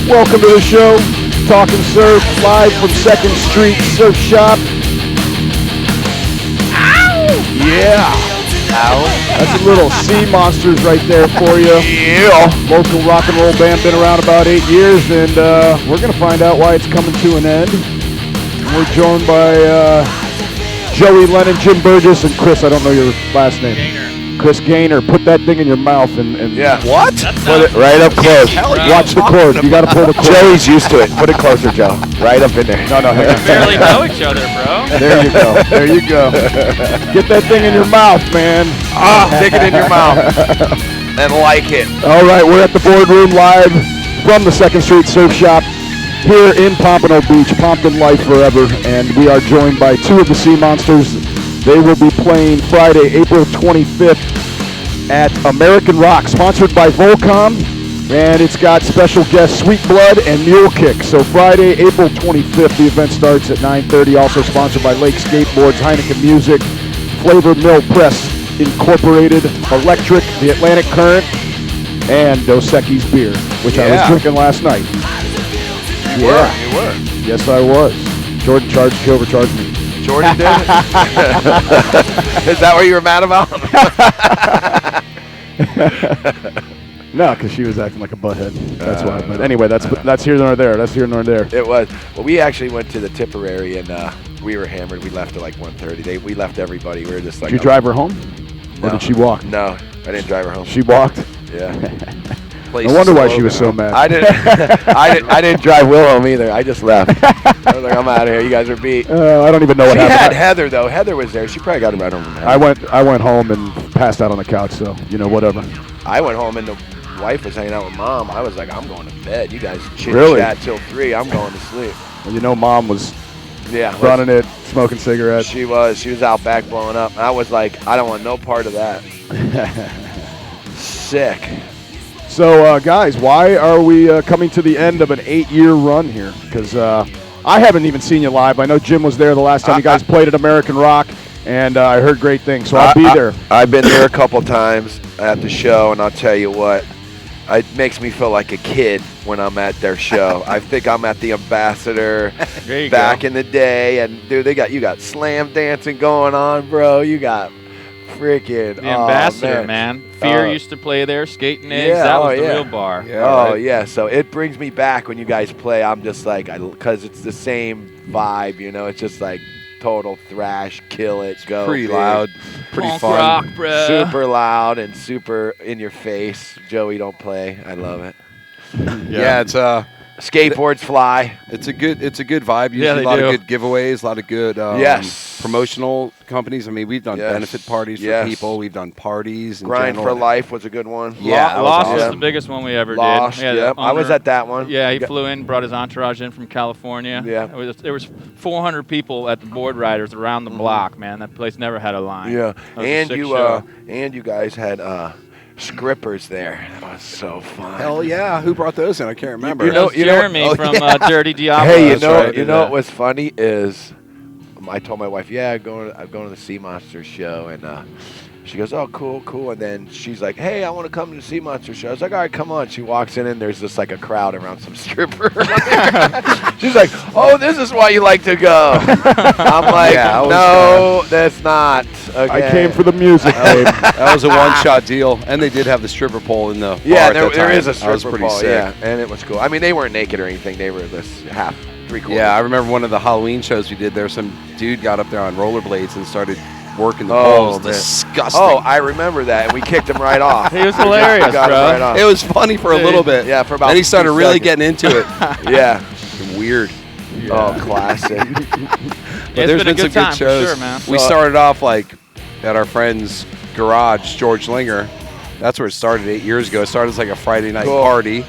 Welcome to the show, Talkin Surf, live from 2nd Street Surf Shop. Ow! Yeah. Ow. That's a little Sea Monsters right there for you. Yeah. Local rock and roll band, been around about 8 years, and we're going to find out why it's coming to an end. We're joined by Joey Lennon, Jim Burgess, and Chris, I don't know your last name. Gainer. Chris Gainer. Put that thing in your mouth and Yeah. What? put it right up close. Watch the cord. You got to pull the cord. Joey's used to it. Put it closer, Joe. Right up in there. No. We barely know each other, bro. There you go. There you go. Get that thing in your mouth, man. Stick it in your mouth. And like it. All right, we're at the boardroom live from the 2nd Street Surf Shop here in Pompano Beach, Pompton Life Forever, and we are joined by two of the Sea Monsters. They will be playing Friday, April 25th at American Rock, sponsored by Volcom, and it's got special guests Sweet Blood and Mule Kick. So Friday, April 25th, the event starts at 9:30, also sponsored by Lake Skateboards, Heineken Music, Flavor Mill Press Incorporated, Electric, the Atlantic Current, and Dos Equis Beer, which I was drinking last night. You were. Yes, I was. Jordan he overcharged me. Jordan did it? Is that what you were mad about? No, because she was acting like a butthead. That's why. But anyway, that's here nor there. That's here nor there. It was. Well, we actually went to the Tipperary, and we were hammered. We left at like 1:30. We left everybody. We were just like... Did you drive her home? No. Or did she walk? No, I didn't drive her home. She walked? Yeah. No wonder why she was so mad. I didn't drive Will home either. I just left. I was like, I'm out of here. You guys are beat. I don't even know what She happened. had Heather though. Heather was there. She probably got him right home. I went home and passed out on the couch. So whatever. I went home and the wife was hanging out with Mom. I was like, I'm going to bed. You guys chit chat till 3. I'm going to sleep. Well, Mom was Yeah, running it, smoking cigarettes. She was out back blowing up. And I was like, I don't want no part of that. Sick. So, guys, why are we coming to the end of an 8-year run here? Because I haven't even seen you live. I know Jim was there the last time you guys played at American Rock, and I heard great things, so I'll be there. I've been there a couple times at the show, and I'll tell you what, it makes me feel like a kid when I'm at their show. I think I'm at the Ambassador back in the day, and dude, you got slam dancing going on, bro. You got freaking the Ambassador, man. Fear used to play there, skating eggs. That was the real bar. Yeah, so it brings me back when you guys play. I'm just like, because it's the same vibe, It's just like total thrash, kill it, go. Pretty loud, pretty Punk fun. rock, bro. Super loud and super in your face. Joey, don't play. I love it. Yeah, it's Skateboards fly. it's a good vibe. Usually Yeah, they a lot do. of good giveaways, a lot of good promotional companies. I mean, we've done benefit parties for people. We've done parties. In Grind general. for Life was a good one. Yeah, Lost was awesome. the biggest one we ever Lost, did. yep. I was at that one. Yeah, he flew in, brought his entourage in from California. Yeah. There was 400 people at the board riders around the block, man. That place never had a line. Yeah, That was a sick show. and you guys had scrippers there. That was so fun. Hell yeah! Who brought those in? I can't remember. That was Jeremy from Dirty Diablo. Hey, That's right. what was funny is I told my wife, I'm going to the Sea Monsters show, and she goes, oh, cool. And then she's like, hey, I want to come to the Sea Monsters show. I was like, all right, come on. She walks in, and there's just like a crowd around some stripper. She's like, oh, this is why you like to go. I'm like, no, that's not. Okay. I came for the music, babe. That was a one-shot deal, and they did have the stripper pole in the Yeah, bar at that there time. is a That was stripper pretty pole, sick. yeah, and it was cool. I mean, they weren't naked or anything. They were this half, 3/4. Yeah, I remember one of the Halloween shows we did there. Some dude got up there on rollerblades and started working the pole. It was man. disgusting. Oh, I remember that, and we kicked him right off. He was hilarious, Got him bro. right off. It was funny for a little bit. Yeah, for about Then he started 2 really seconds. getting into it. Yeah. Fucking weird. Oh, classic. But It's there's been a some good time, for shows. sure, man. We started off like at our friend's garage, George Linger. That's where it started 8 years ago. It started as like a Friday night party,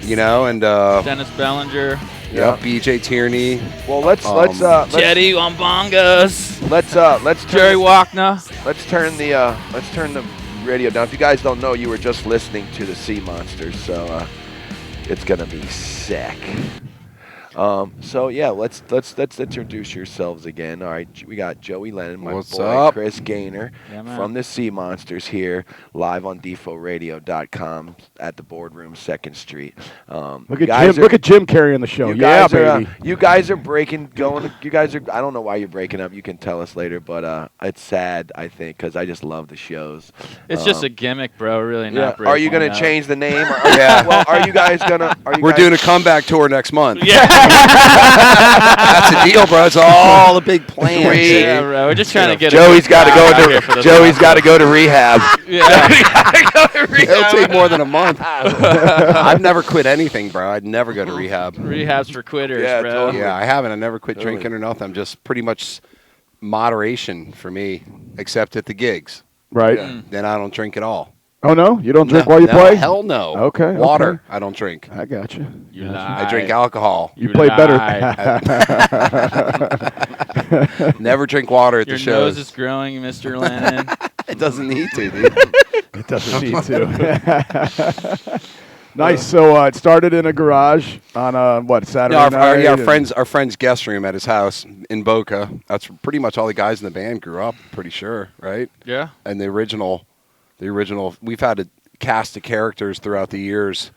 and Dennis Bellinger. BJ Tierney. Well, let's Teddy on bongas. let's Jerry Wachner. let's turn the radio down. If you guys don't know, you were just listening to the Sea Monsters, so it's gonna be sick. So yeah, let's introduce yourselves again. All right, we got Joey Lennon, my What's boy up? Chris Gaynor Yeah, man. from the Sea Monsters here, live on DefoRadio.com at the Boardroom 2nd Street. Look at Jim carrying the show. You Yeah, guys are, baby. you guys are you guys are. I don't know why you're breaking up. You can tell us later, but it's sad. I think because I just love the shows. It's just a gimmick, bro. Really not. Are you breaking gonna up. change the name? Yeah. Well, are you guys gonna? We're doing a comeback tour next month. Yeah. That's the deal, bro. It's all a big plan. Sweet. Yeah, bro. We're just trying to get. Joey's got to out go here for to this Joey's one. got to go to rehab. Yeah. It'll take more than a month. I've never quit anything, bro. I'd never go to rehab. Rehab's for quitters, Yeah, bro. totally. Yeah, I haven't. I never quit Totally. drinking or nothing. I'm just pretty much moderation for me, except at the gigs. Right. Yeah. Then I don't drink at all. Oh no, you don't drink No, while you no, play. Hell no. Okay, Water. okay. I don't drink. I got you. You I drink alcohol. You play better. Never drink water at Your the shows. nose is growing, Mr. Lennon. It doesn't need to, dude. It doesn't need to. Nice. So it started in a garage on what Saturday No, night. our friend's guest room at his house in Boca. That's pretty much all the guys in the band grew up. Pretty sure, right? Yeah. And the original. We've had a cast of characters throughout the years.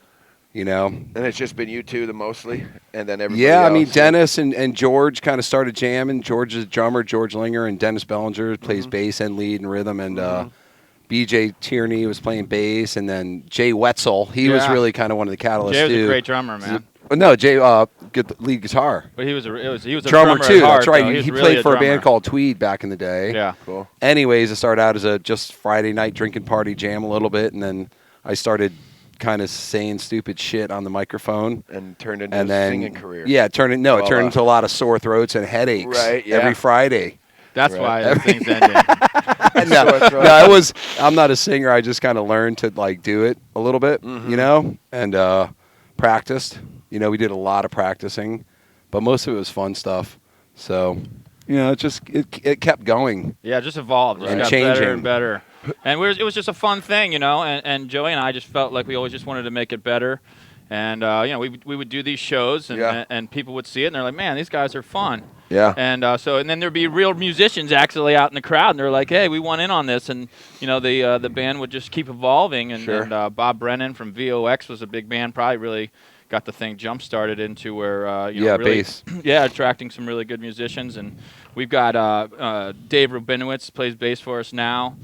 You know. And it's just been you two, mostly, and then everybody. Yeah, I mean else. Dennis and George kind of started jamming. George is a drummer, George Linger, and Dennis Bellinger plays bass and lead and rhythm, and BJ Tierney was playing bass, and then Jay Wetzel, he was Yeah. really kind of one of the catalysts Jay was too. a great drummer, man. No, Jay get the lead guitar. But he was a Drummer drummer too. at heart, That's right. though. He was played really for a drummer. band called Tweed back in the day. Yeah. Cool. Anyways, it started out as a just Friday night drinking party jam a little bit, and then I started kind of saying stupid shit on the microphone. And turned into And a then, singing career. yeah, it turned Well, into a lot of sore throats and headaches Right, yeah. every Friday. That's Right. why the thing's ended. No, I'm not a singer. I just kind of learned to like do it a little bit, you know, and practiced. You know, we did a lot of practicing, but most of it was fun stuff. So, you know, it kept going. Yeah, it just evolved. It just And got changing. better and better. And it was just a fun thing, you know. And Joey and I just felt like we always just wanted to make it better. And you know, we would do these shows, and Yeah. and people would see it, and they're like, "Man, these guys are fun." Yeah. And then there'd be real musicians actually out in the crowd, and they're like, "Hey, we want in on this." And you know, the band would just keep evolving. And, Sure. and Bob Brennan from VOX was a big band, probably really got the thing jump started into where you know, really, bass. yeah, attracting some really good musicians. And we've got Dave Rubinowitz plays bass for us now.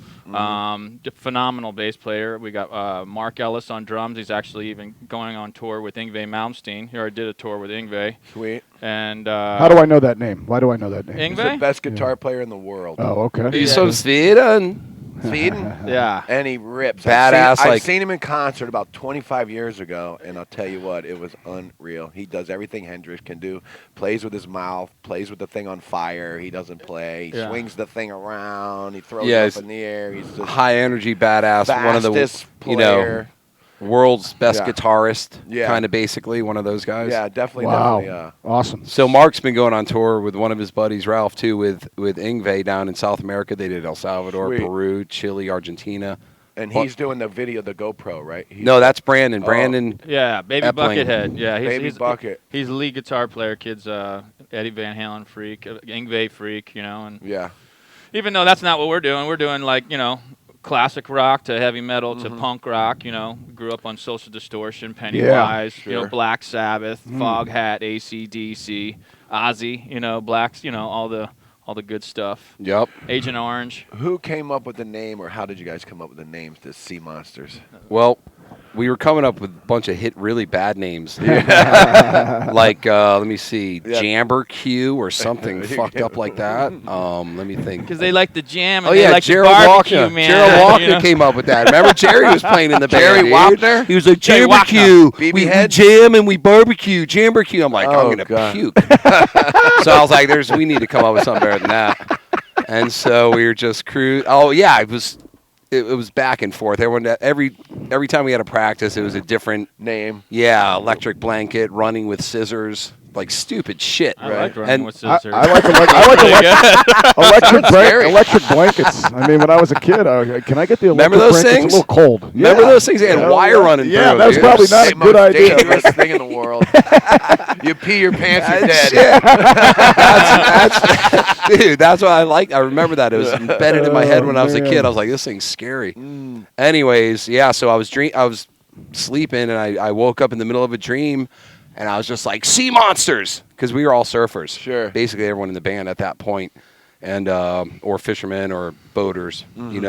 Phenomenal bass player. We got Mark Ellis on drums. He's actually even going on tour with Yngwie Malmsteen. He already did a tour with Yngwie. Sweet. And How do I know that name? Why do I know that name? He's the Yngwie? best guitar player in the world. Oh, okay. He's Yeah. from Sweden. Sweden. Yeah. And he rips. Badass, I've like- seen him in concert about 25 years ago, and I'll tell you what, it was unreal. He does everything Hendrix can do. Plays with his mouth, plays with the thing on fire. He doesn't play. He Yeah. swings the thing around. He throws Yeah, it he's up in the air. He's just High energy badass. One of the fastest player. world's best Yeah. guitarist. Yeah. Kind of basically one of those guys. Yeah, definitely. Wow. Definitely, Awesome. So Mark's been going on tour with one of his buddies, Ralph, too, with Yngwie down in South America. They did El Salvador, Sweet. Peru, Chile, Argentina. and he's doing the video, the GoPro, right? No, that's Brandon. Oh. Brandon. Yeah, Baby Epling. Buckethead. Yeah, Baby Bucket. He's the lead guitar player. Kid's Eddie Van Halen freak, Yngwie freak, you know. And Yeah. even though that's not what we're doing like, you know, classic rock to heavy metal to punk rock, you know. Grew up on Social Distortion, Pennywise, you know, sure. Black Sabbath, Foghat, AC/DC, Ozzy, you know, Blacks, you know, all the good stuff. Yep. Agent Orange. Who came up with the name, or how did you guys come up with the names, the Sea Monsters? Well, we were coming up with a bunch of really bad names. Like, let me see, Yeah. Jamber Q or something fucked up like that. Let me think. Because they like the jam and Oh they yeah, like the Gerald barbecue, Walker. man. Gerald Walker you know? came up with that. Remember, Jerry was playing in the band. Jerry dude. Wapner? He was like, Jerry Jamber Q. BB We Head? jam and we barbecue. Jamber Q. I'm like, Oh, I'm gonna God. puke. So I was like, we need to come up with something better than that. And so we were just Oh yeah, it was back and forth. Every time we had a practice, it was a different Name. Yeah, electric blanket, running with scissors. like stupid shit. I like running And with scissors. I like electric blankets. I mean, when I was a kid, can I get the electric Remember those blankets? things? A little cold. Remember those things? They had Yeah. wire running Yeah, through that was dude. probably not a the good most idea. dangerous thing in the world. You pee your pants, you're dead. Dude, that's what I like. I remember that. It was embedded in my head when I was a man. kid. I was like, this thing's scary. Anyways, yeah, so I was sleeping, and I woke up in the middle of a dream, and I was just like, sea monsters, because we were all surfers. Sure. Basically, everyone in the band at that point, and or fishermen or boaters,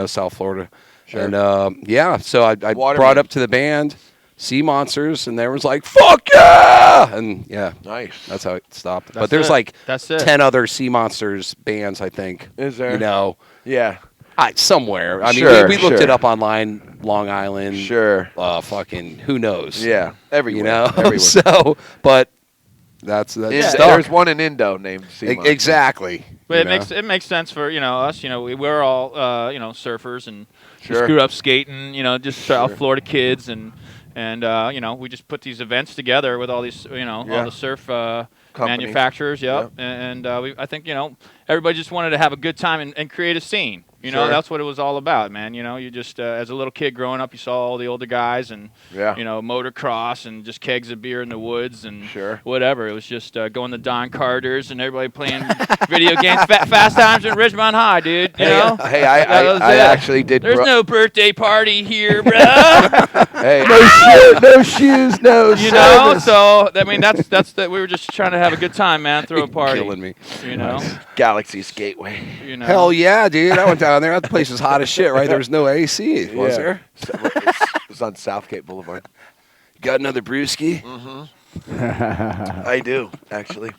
South Florida. Sure. And yeah, so I Watermen. brought up to the band sea monsters, and there was like, fuck yeah, and yeah. Nice. That's how it stopped. That's But there's it. like That's it. 10 other Sea Monsters bands, I think. Is there? Yeah. Yeah. Somewhere. I mean, Sure, we looked sure. it up online, Long Island. Sure. Fucking, who knows? Yeah. Everywhere. Everywhere. So, but that's stuck. There's one in Indo named Sea Monster. Exactly. But it makes sense for us. We're all surfers and Sure. just grew up skating. Just South Florida kids and we just put these events together with all these all the surf manufacturers. Yep. And I think everybody just wanted to have a good time and create a scene. Sure. That's what it was all about, man. You just as a little kid growing up, you saw all the older guys and motocross and just kegs of beer in the woods and whatever. It was just going to Don Carter's and everybody playing video games. Fast Times in Ridgemont High, dude. Hey, I actually did. There's no birthday party here, bro. Hey, No shoes, no service. So I mean that's we were just trying to have a good time, man. Throw a party. Killing me. Galaxy's Gateway. Hell yeah, dude. I went down there. That place was hot as shit, right? There was no AC, was there? It's on Southgate Boulevard. Got another brewski? I do, actually.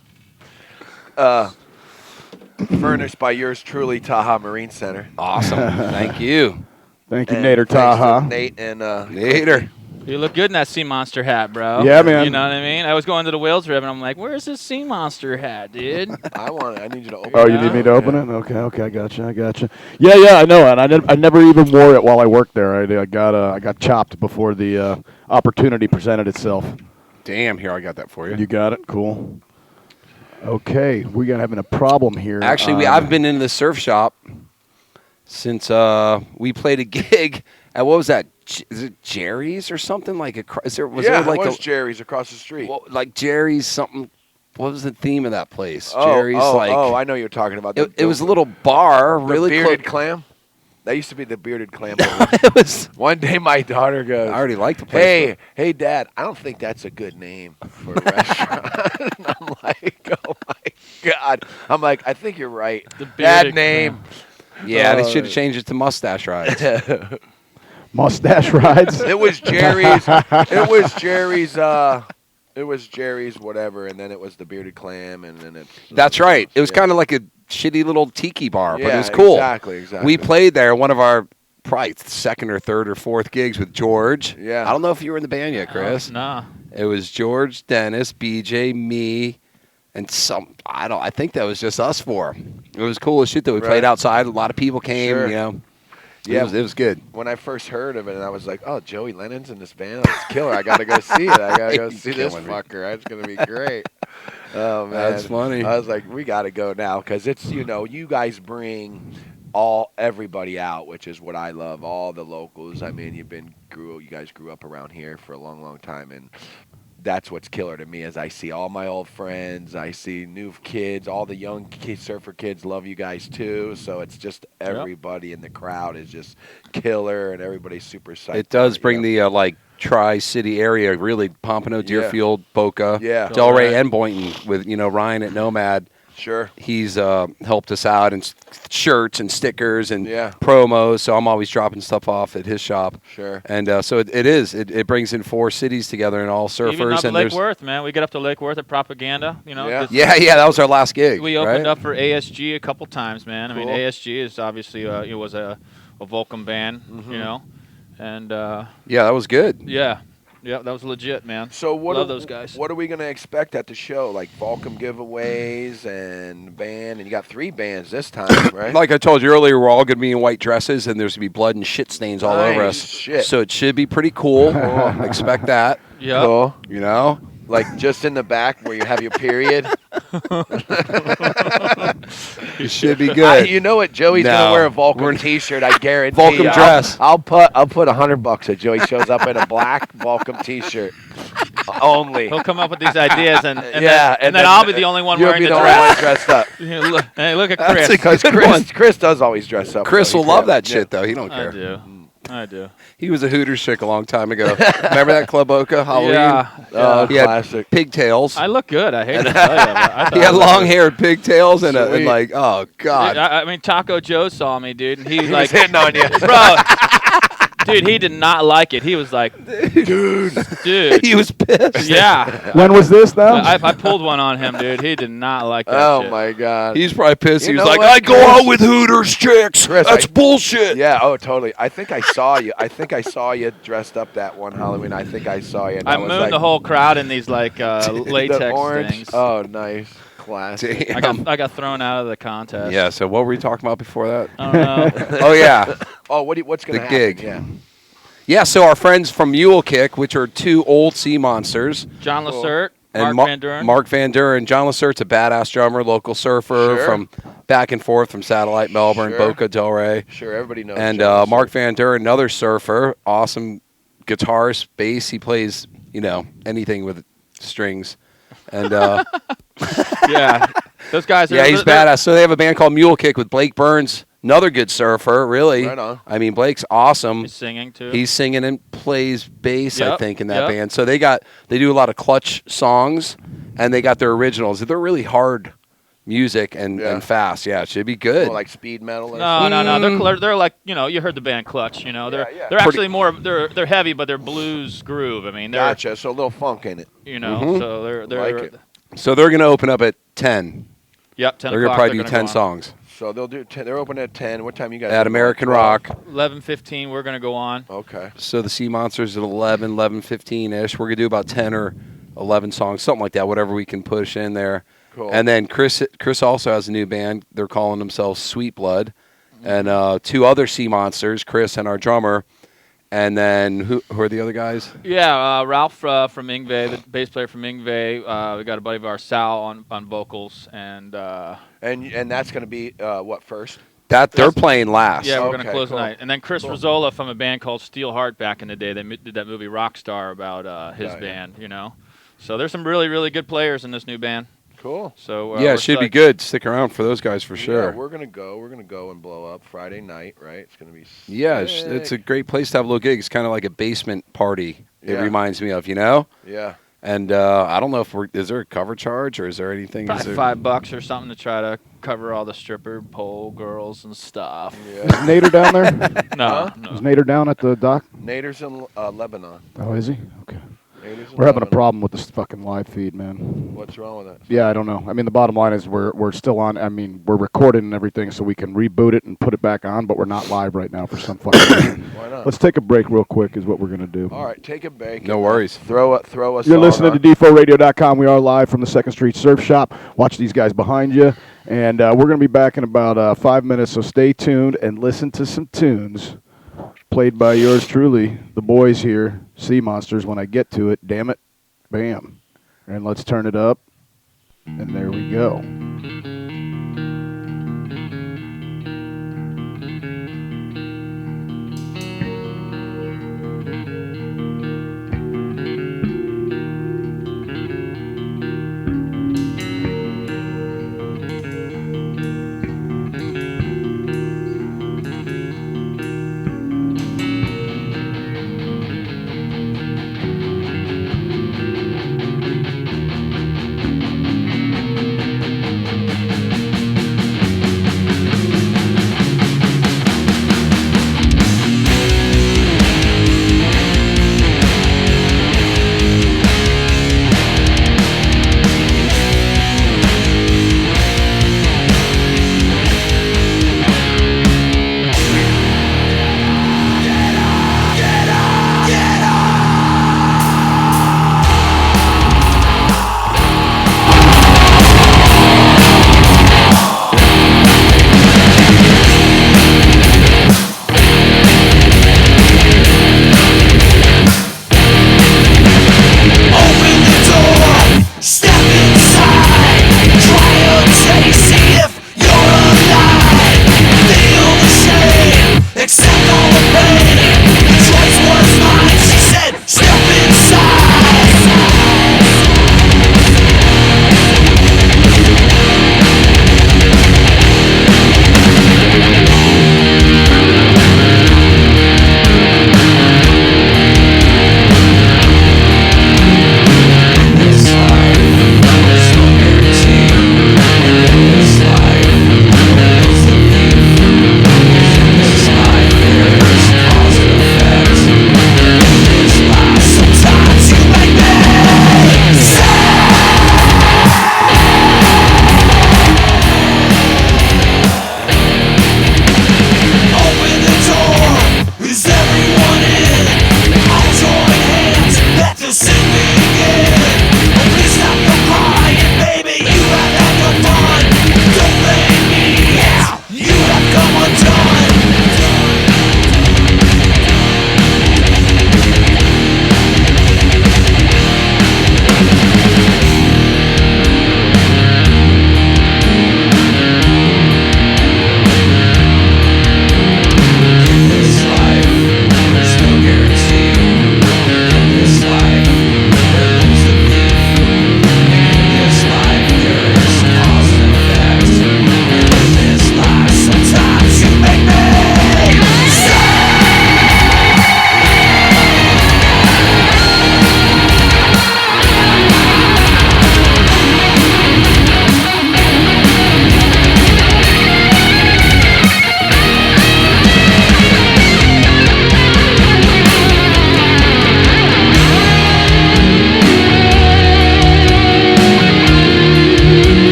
Furnished by yours truly, Taha Marine Center. Awesome. Thank you. Thank you, And Nader thanks to Taha. Nate and Nader. You look good in that sea monster hat, bro. Yeah, man. You know what I mean? I was going to the Whales Rib, and I'm like, where's this sea monster hat, dude? I need you to open Oh, it. you need me to open it? Okay, I gotcha. Yeah, I know, and I never even wore it while I worked there. I got chopped before the opportunity presented itself. Damn, here, I got that for you. You got it? Cool. Okay, we're having a problem here. Actually, I've been in the surf shop since we played a gig at, what was that? Is it Jerry's or something? It was Jerry's across the street. Well, like Jerry's something. What was the theme of that place? Oh, Jerry's I know you're talking about. It was a little bar, really bearded clam. That used to be the bearded clam. It was. One day my daughter goes, I already liked the place. Hey, Dad, I don't think that's a good name for a restaurant. And I'm like, oh my God. I'm like, I think you're right. Bad name. Yeah, they should have changed it to Mustache Rides. Mustache Rides? It was Jerry's. It was Jerry's whatever, and then it was the bearded clam, and then it. That's right. It was kind of like a shitty little tiki bar, but it was Yeah, cool. Exactly. We played there, one of our probably second or third or fourth gigs with George. Yeah. I don't know if you were in the band yet, Chris. Nah. It was George, Dennis, BJ, me, and I think that was just us four. It was cool as shit that we played outside. A lot of people came, Sure. Yeah, it was good. When I first heard of it, and I was like, "Oh, Joey Lennon's in this band. That's killer! I gotta go see it. I gotta go see this fucker. It's gonna be great." Oh man, that's funny. I was like, "We gotta go now," because it's you guys bring everybody out, which is what I love. All the locals. I mean, you guys grew up around here for a long, long time, and that's what's killer to me. Is I see all my old friends, I see new kids, all the young surfer kids love you guys too. So it's just everybody in the crowd is just killer, and everybody's super psyched. It does bring the Tri-City area, really Pompano, Deerfield, Boca, Delray, and Boynton with Ryan at Nomad. Sure. He's helped us out in shirts and stickers and Yeah. promos, so I'm always dropping stuff off at his shop. Sure. And so it brings in 4 cities together and all surfers. Even up and Lake Worth, man. We get up to Lake Worth at Propaganda. Yeah. Yeah, that was our last gig. We opened right? up for ASG a couple times, man. I mean, Cool. ASG is obviously it was a Vulcan band, and Yeah, that was good. yeah, that was legit, man. So Love those guys. What are we gonna expect at the show? Like Vulcan giveaways and band, and you got 3 bands this time, right? Like I told you earlier, we're all going to be in white dresses, and there's going to be blood and shit stains all over us. Shit. So it should be pretty cool. Expect that. Yeah. Cool. Like just in the back where you have your period. You should be good. You know what? Joey's No, gonna wear a we're Volcom n- T-shirt. I guarantee. Volcom you. dress. I'll put $100 that Joey shows up in a black Volcom T-shirt. Only. He'll come up with these ideas, and Yeah, then I'll be the only one You'll wearing be the the only one dress. dressed up. Hey, look at That's Chris. a Because good one. Chris does always dress up. Chris so will he love can- that shit, though. He don't I care. do. I do. He was a Hooters chick a long time ago. Remember that Club Oka Halloween? Yeah. Oh, He had classic. pigtails. I look good. I hate to tell you. But I thought He had I looked long-haired pigtails and Sweet. like, oh good. god. I mean, Taco Joe saw me, dude, and he He like, was hitting on you. bro, dude, he did not like it. He was like, dude. He was pissed. Yeah. When was this now? I pulled one on him, dude. He did not like that Oh shit. my god. He's probably pissed. You He was know like, what, I go Chris? out with Hooters chicks. Chris, That's bullshit. Yeah. Oh, totally. I think I saw you. I think I saw you dressed up that one Halloween. I think I saw you. And I was mooned like, the whole crowd in these like the latex orange. things. Oh, nice. Classic. Damn. I got thrown out of the contest. Yeah, so what were we talking about before that? I don't know. Oh, yeah. Oh, what's gonna The happen? gig. Yeah. Yeah, so our friends from Mule Kick, which are two old sea monsters, John Cool. Lacerte, and Mark Van Duren. Mark Van Duren. John Lacerte's a badass drummer, local surfer Sure. from back and forth from Satellite Melbourne, Sure. Boca Del Rey. Sure. Everybody knows. And Jonas. Mark Van Duren, another surfer, awesome guitarist, bass. He plays, anything with strings. And Yeah, those guys. yeah, he's they're- badass. So they have a band called Mule Kick with Blake Burns, another good surfer, really. Right on. I mean, Blake's awesome. He's singing too. He's singing and plays bass, I Yep, think, in that yep. band. So they do a lot of clutch songs, and they got their originals. They're really hard music and Yeah. fast. Yeah, it should be good. More like speed metal. Or No, no, no. Mm. They're like you heard the band Clutch. They're Yeah, yeah. they're actually more they're heavy, but they're blues groove. I mean, they're Gotcha. So a little funk in it. Mhm. so they're Like it. So they're going to open up at 10. Yep, 10 They're going to o'clock. probably do they're 10 gonna go on. songs So they'll do. They're open at 10. What time you guys? at American Rock. 11:15. We're gonna go on. Okay. So the Sea Monsters at 11:15-ish. We're going to do about 10 or 11 songs, something like that, whatever we can push in there. Cool. And then Chris also has a new band. They're calling themselves Sweet Blood. And two other Sea Monsters, Chris and our drummer. And then who are the other guys? Yeah, Ralph from Ingve, the bass player from Ingve. We got a buddy of ours, Sal, on vocals, and and that's gonna be what first? That they're playing last. yeah, we're Okay, gonna close cool. the night. And then Chris Cool. Rizzola from a band called Steel Heart back in the day. They did that movie Rockstar about his Yeah, yeah. band. So there's some really, really good players in this new band. Cool. So Yeah, we're it should be psyched. good. Stick around for those guys for sure. Yeah, we're gonna go. We're gonna go and blow up Friday night, right? It's gonna be. Yeah, it's a great place to have a little gig. It's kind of like a basement party. It Yeah. reminds me of, Yeah. And I don't know is there a cover charge or is there anything? Probably Is there- $5 or something to try to cover all the stripper pole girls and stuff. Yeah. Is Nader down there? No, Huh? Is no. Nader down at the dock? Nader's in Lebanon. Oh, is he? Okay. Nader's in We're having a Lebanon. problem with this fucking live feed, man. What's wrong with that? Yeah, I don't know. I mean, the bottom line is we're still on. I mean, we're recording and everything, so we can reboot it and put it back on, but we're not live right now for some fucking reason. Why not? Let's take a break real quick is what we're going to do. All right, take a break. No and, worries. Throw us. You're on listening our- to DeFoRadio.com. We are live from the 2nd Street Surf Shop. Watch these guys behind you. And we're going to be back in about 5 minutes, so stay tuned and listen to some tunes played by yours truly, the boys here, Sea Monsters, when I get to it. Damn it. Bam. And let's turn it up. And there we go.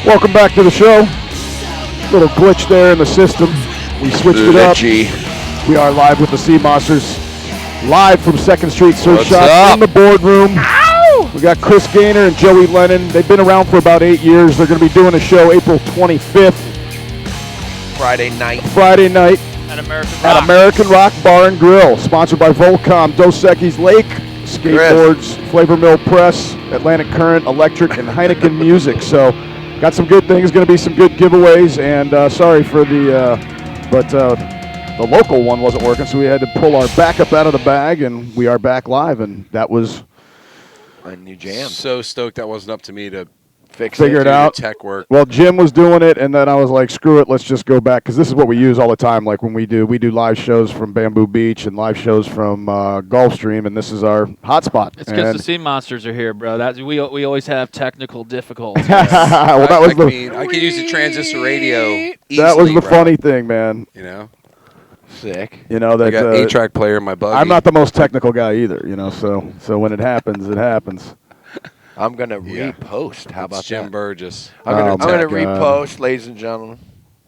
Welcome back to the show. Little glitch there in the system. We switched it up. We are live with the Sea Monsters. Live from 2nd Street Surf What's Shop up? in the boardroom. Ow! We got Chris Gaynor and Joey Lennon. They've been around for about 8 years. They're going to be doing a show April 25th. Friday night. At American Rock Bar and Grill. Sponsored by Volcom, Dos Equis Lake, Skateboards, Flavor Mill Press, Atlantic Current, Electric, and Heineken Music. So, got some good things. Going to be some good giveaways. And sorry for the local one wasn't working, so we had to pull our backup out of the bag, and we are back live. And that was a new jam. So stoked that wasn't up to me to figure it out. Tech work. Well, Jim was doing it, and then I was like, screw it, let's just go back, because this is what we use all the time. Like when we do live shows from Bamboo Beach and live shows from Gulfstream, and this is our hotspot. It's because the Sea Monsters are here, bro. We always have technical difficulties. Well, that was I could use a transistor radio easily, that was the bro. funny thing, man. You know? Sick. You know that I got 8-track player in my buggy. I'm not the most technical guy either, you know, so when it happens, it happens. I'm going to repost. How about Jim that? Burgess. I'm going to God. repost, ladies and gentlemen.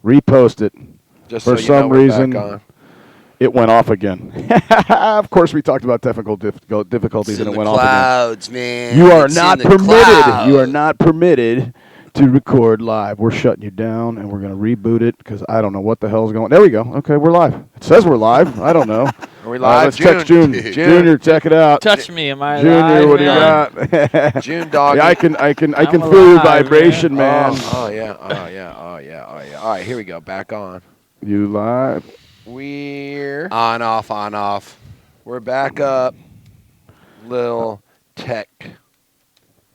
Repost it. Just For so you some know we're reason, back on. it went off again. Of course, we talked about technical difficulties, and it went off again. Clouds, man. You are It's not in the permitted. clouds. You are not permitted to record live. We're shutting you down, and we're going to reboot it because I don't know what the hell's going. There we go. Okay, we're live. It says we're live. I don't know. Are we live? Let's text June. Junior, check it out. Touch me, am I Junior, live, what do you man? got? June dog. Yeah, I can feel your alive, vibration, man. Oh yeah. All right, here we go. Back on. You live? We're On, off. we're back up. Lil Tech.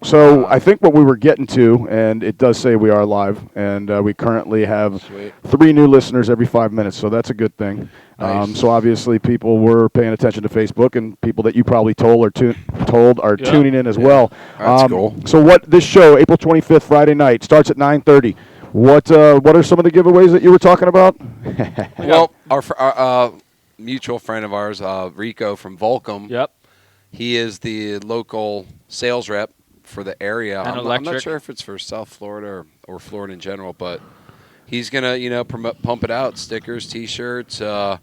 So I think what we were getting to, and it does say we are live, and we currently have Sweet. 3 new listeners every 5 minutes, so that's a good thing. Nice. So obviously people were paying attention to Facebook, and people that you probably told are tuning in as well. That's cool. So what this show, April 25th, Friday night, starts at 9:30. What are some of the giveaways that you were talking about? Well, our mutual friend of ours, Rico from Volcom, Yep. he is the local sales rep for the area. And I'm not electric. sure if it's for South Florida or Florida in general, but he's gonna pump it out. Stickers, T-shirts. So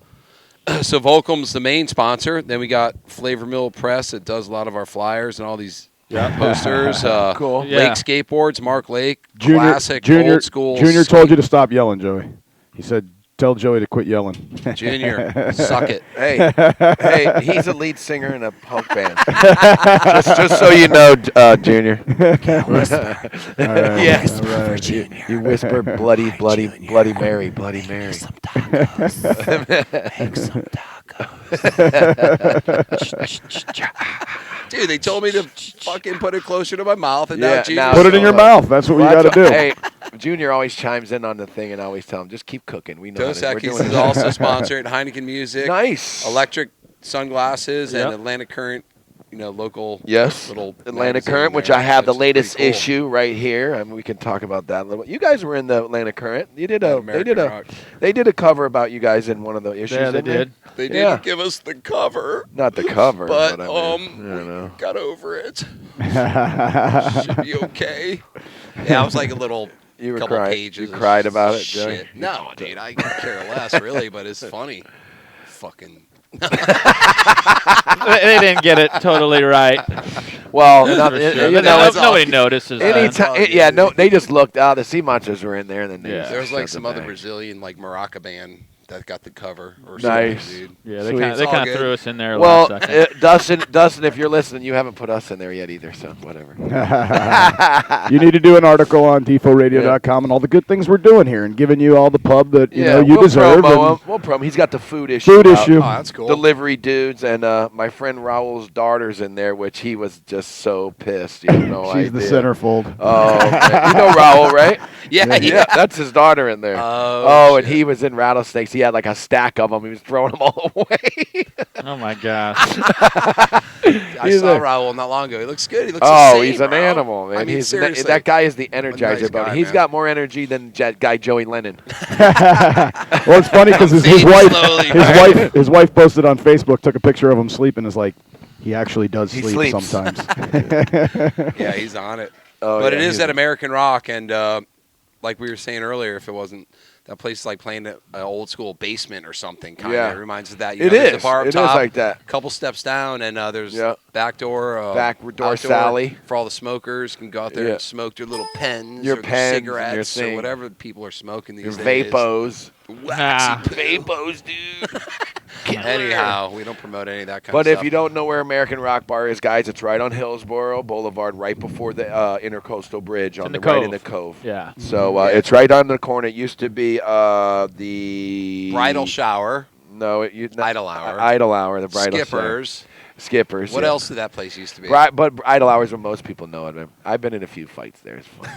Volcom's the main sponsor. Then we got Flavor Mill Press that does a lot of our flyers and all these posters. Cool. Yeah. Lake Skateboards, Mark Lake, classic old school. Junior told you to stop yelling, Joey. He said, "Tell Joey to quit yelling." Junior, suck it. Hey, he's a lead singer in a punk band. just so you know, Junior. Yes, all right. You whisper, bloody Mary, Bloody Mary. Some tacos. Make some tacos. Dude, they told me to fucking put it closer to my mouth, and now Yeah, Junior. now- Put it in your mouth. That's what we got to do. Hey, Junior always chimes in on the thing, and I always tell him, just keep cooking. We know Dos that. We're Equis doing is it. also sponsored. Heineken Music. Nice. Electric sunglasses Yep. and Atlantic Current, local Yes, little Atlantic magazine Current, which there. I have the It's latest pretty cool. issue right here. I mean, we can talk about that a little. You guys were in the Atlantic Current. You did American Rock. they did a cover about you guys in one of the issues. Yeah, they didn't did. They didn't Yeah. give us the cover, Not the cover, but I don't know. got over it. Should be okay. Yeah, I was like a little You were couple crying. pages. You of cried about it, Joey? shit. No, dude, I could care less, really, but it's funny. Fucking. They didn't get it totally right. Well, That's not, for you sure. know, But it's nobody notices that. anytime. Yeah, no, they just looked. They just monsters were in there, and then they Yeah. just There was like shoved some it other back. Brazilian like maraca band that got the cover or Nice. something, dude. Yeah, they Sweet. kind It's all of good. threw us in there Well, last second. Dustin, if you're listening, you haven't put us in there yet either. So whatever. You need to do an article on TIFORadio.com and all the good things we're doing here and giving you all the pub that you we'll deserve. Promo and him. We'll promo him. He's got the food issue. Food about issue. Oh, that's cool. Delivery dudes, and my friend Raul's daughter's in there, which he was just so pissed. You have no idea. She's the centerfold. Oh, man. You know Raul, right? Yeah. That's his daughter in there. Oh, and he was in rattlesnakes. He had like a stack of them. He was throwing them all away. Oh my gosh. I He's saw a- Raul not long ago. He looks good. He looks Oh, the same, he's an bro. animal, man. I mean, He's seriously. that guy is the Energizer nice Bunny. guy, He's man. got more energy than that guy Joey Lennon. Well, it's funny because his Fade wife, slowly. his wife posted on Facebook, took a picture of him sleeping. Is like, he actually does He sleep sleeps. sometimes. Yeah, he's on it. Oh, But yeah, it is he's- at American Rock, and like we were saying earlier, if it wasn't that place is like playing an old school basement or something. Kind of Yeah. it reminds of that. It there's is. the bar up It is top, like that. Couple steps down, and there's Yeah. back door. Back door outdoor Sally. for all the smokers can go out there Yeah. and smoke your little pens, Your or pens and your cigarettes, or thing. whatever people are smoking these Your days. vapos. Ah. Vapos, dude. Anyhow, we don't promote any of that kind But of if stuff. you don't know where American Rock Bar is, guys, it's right on Hillsborough Boulevard, right before the Intercoastal Bridge, on in the right in Cove. the Cove. Yeah. So it's right on the corner. It used to be the Bridal shower, No, Idle Hour. Idle Hour, the bridal shower. Skippers. Skippers. What yeah. else did that place used to be? But Idle Hour is what most people know it. I've been in a few fights there. It's fun.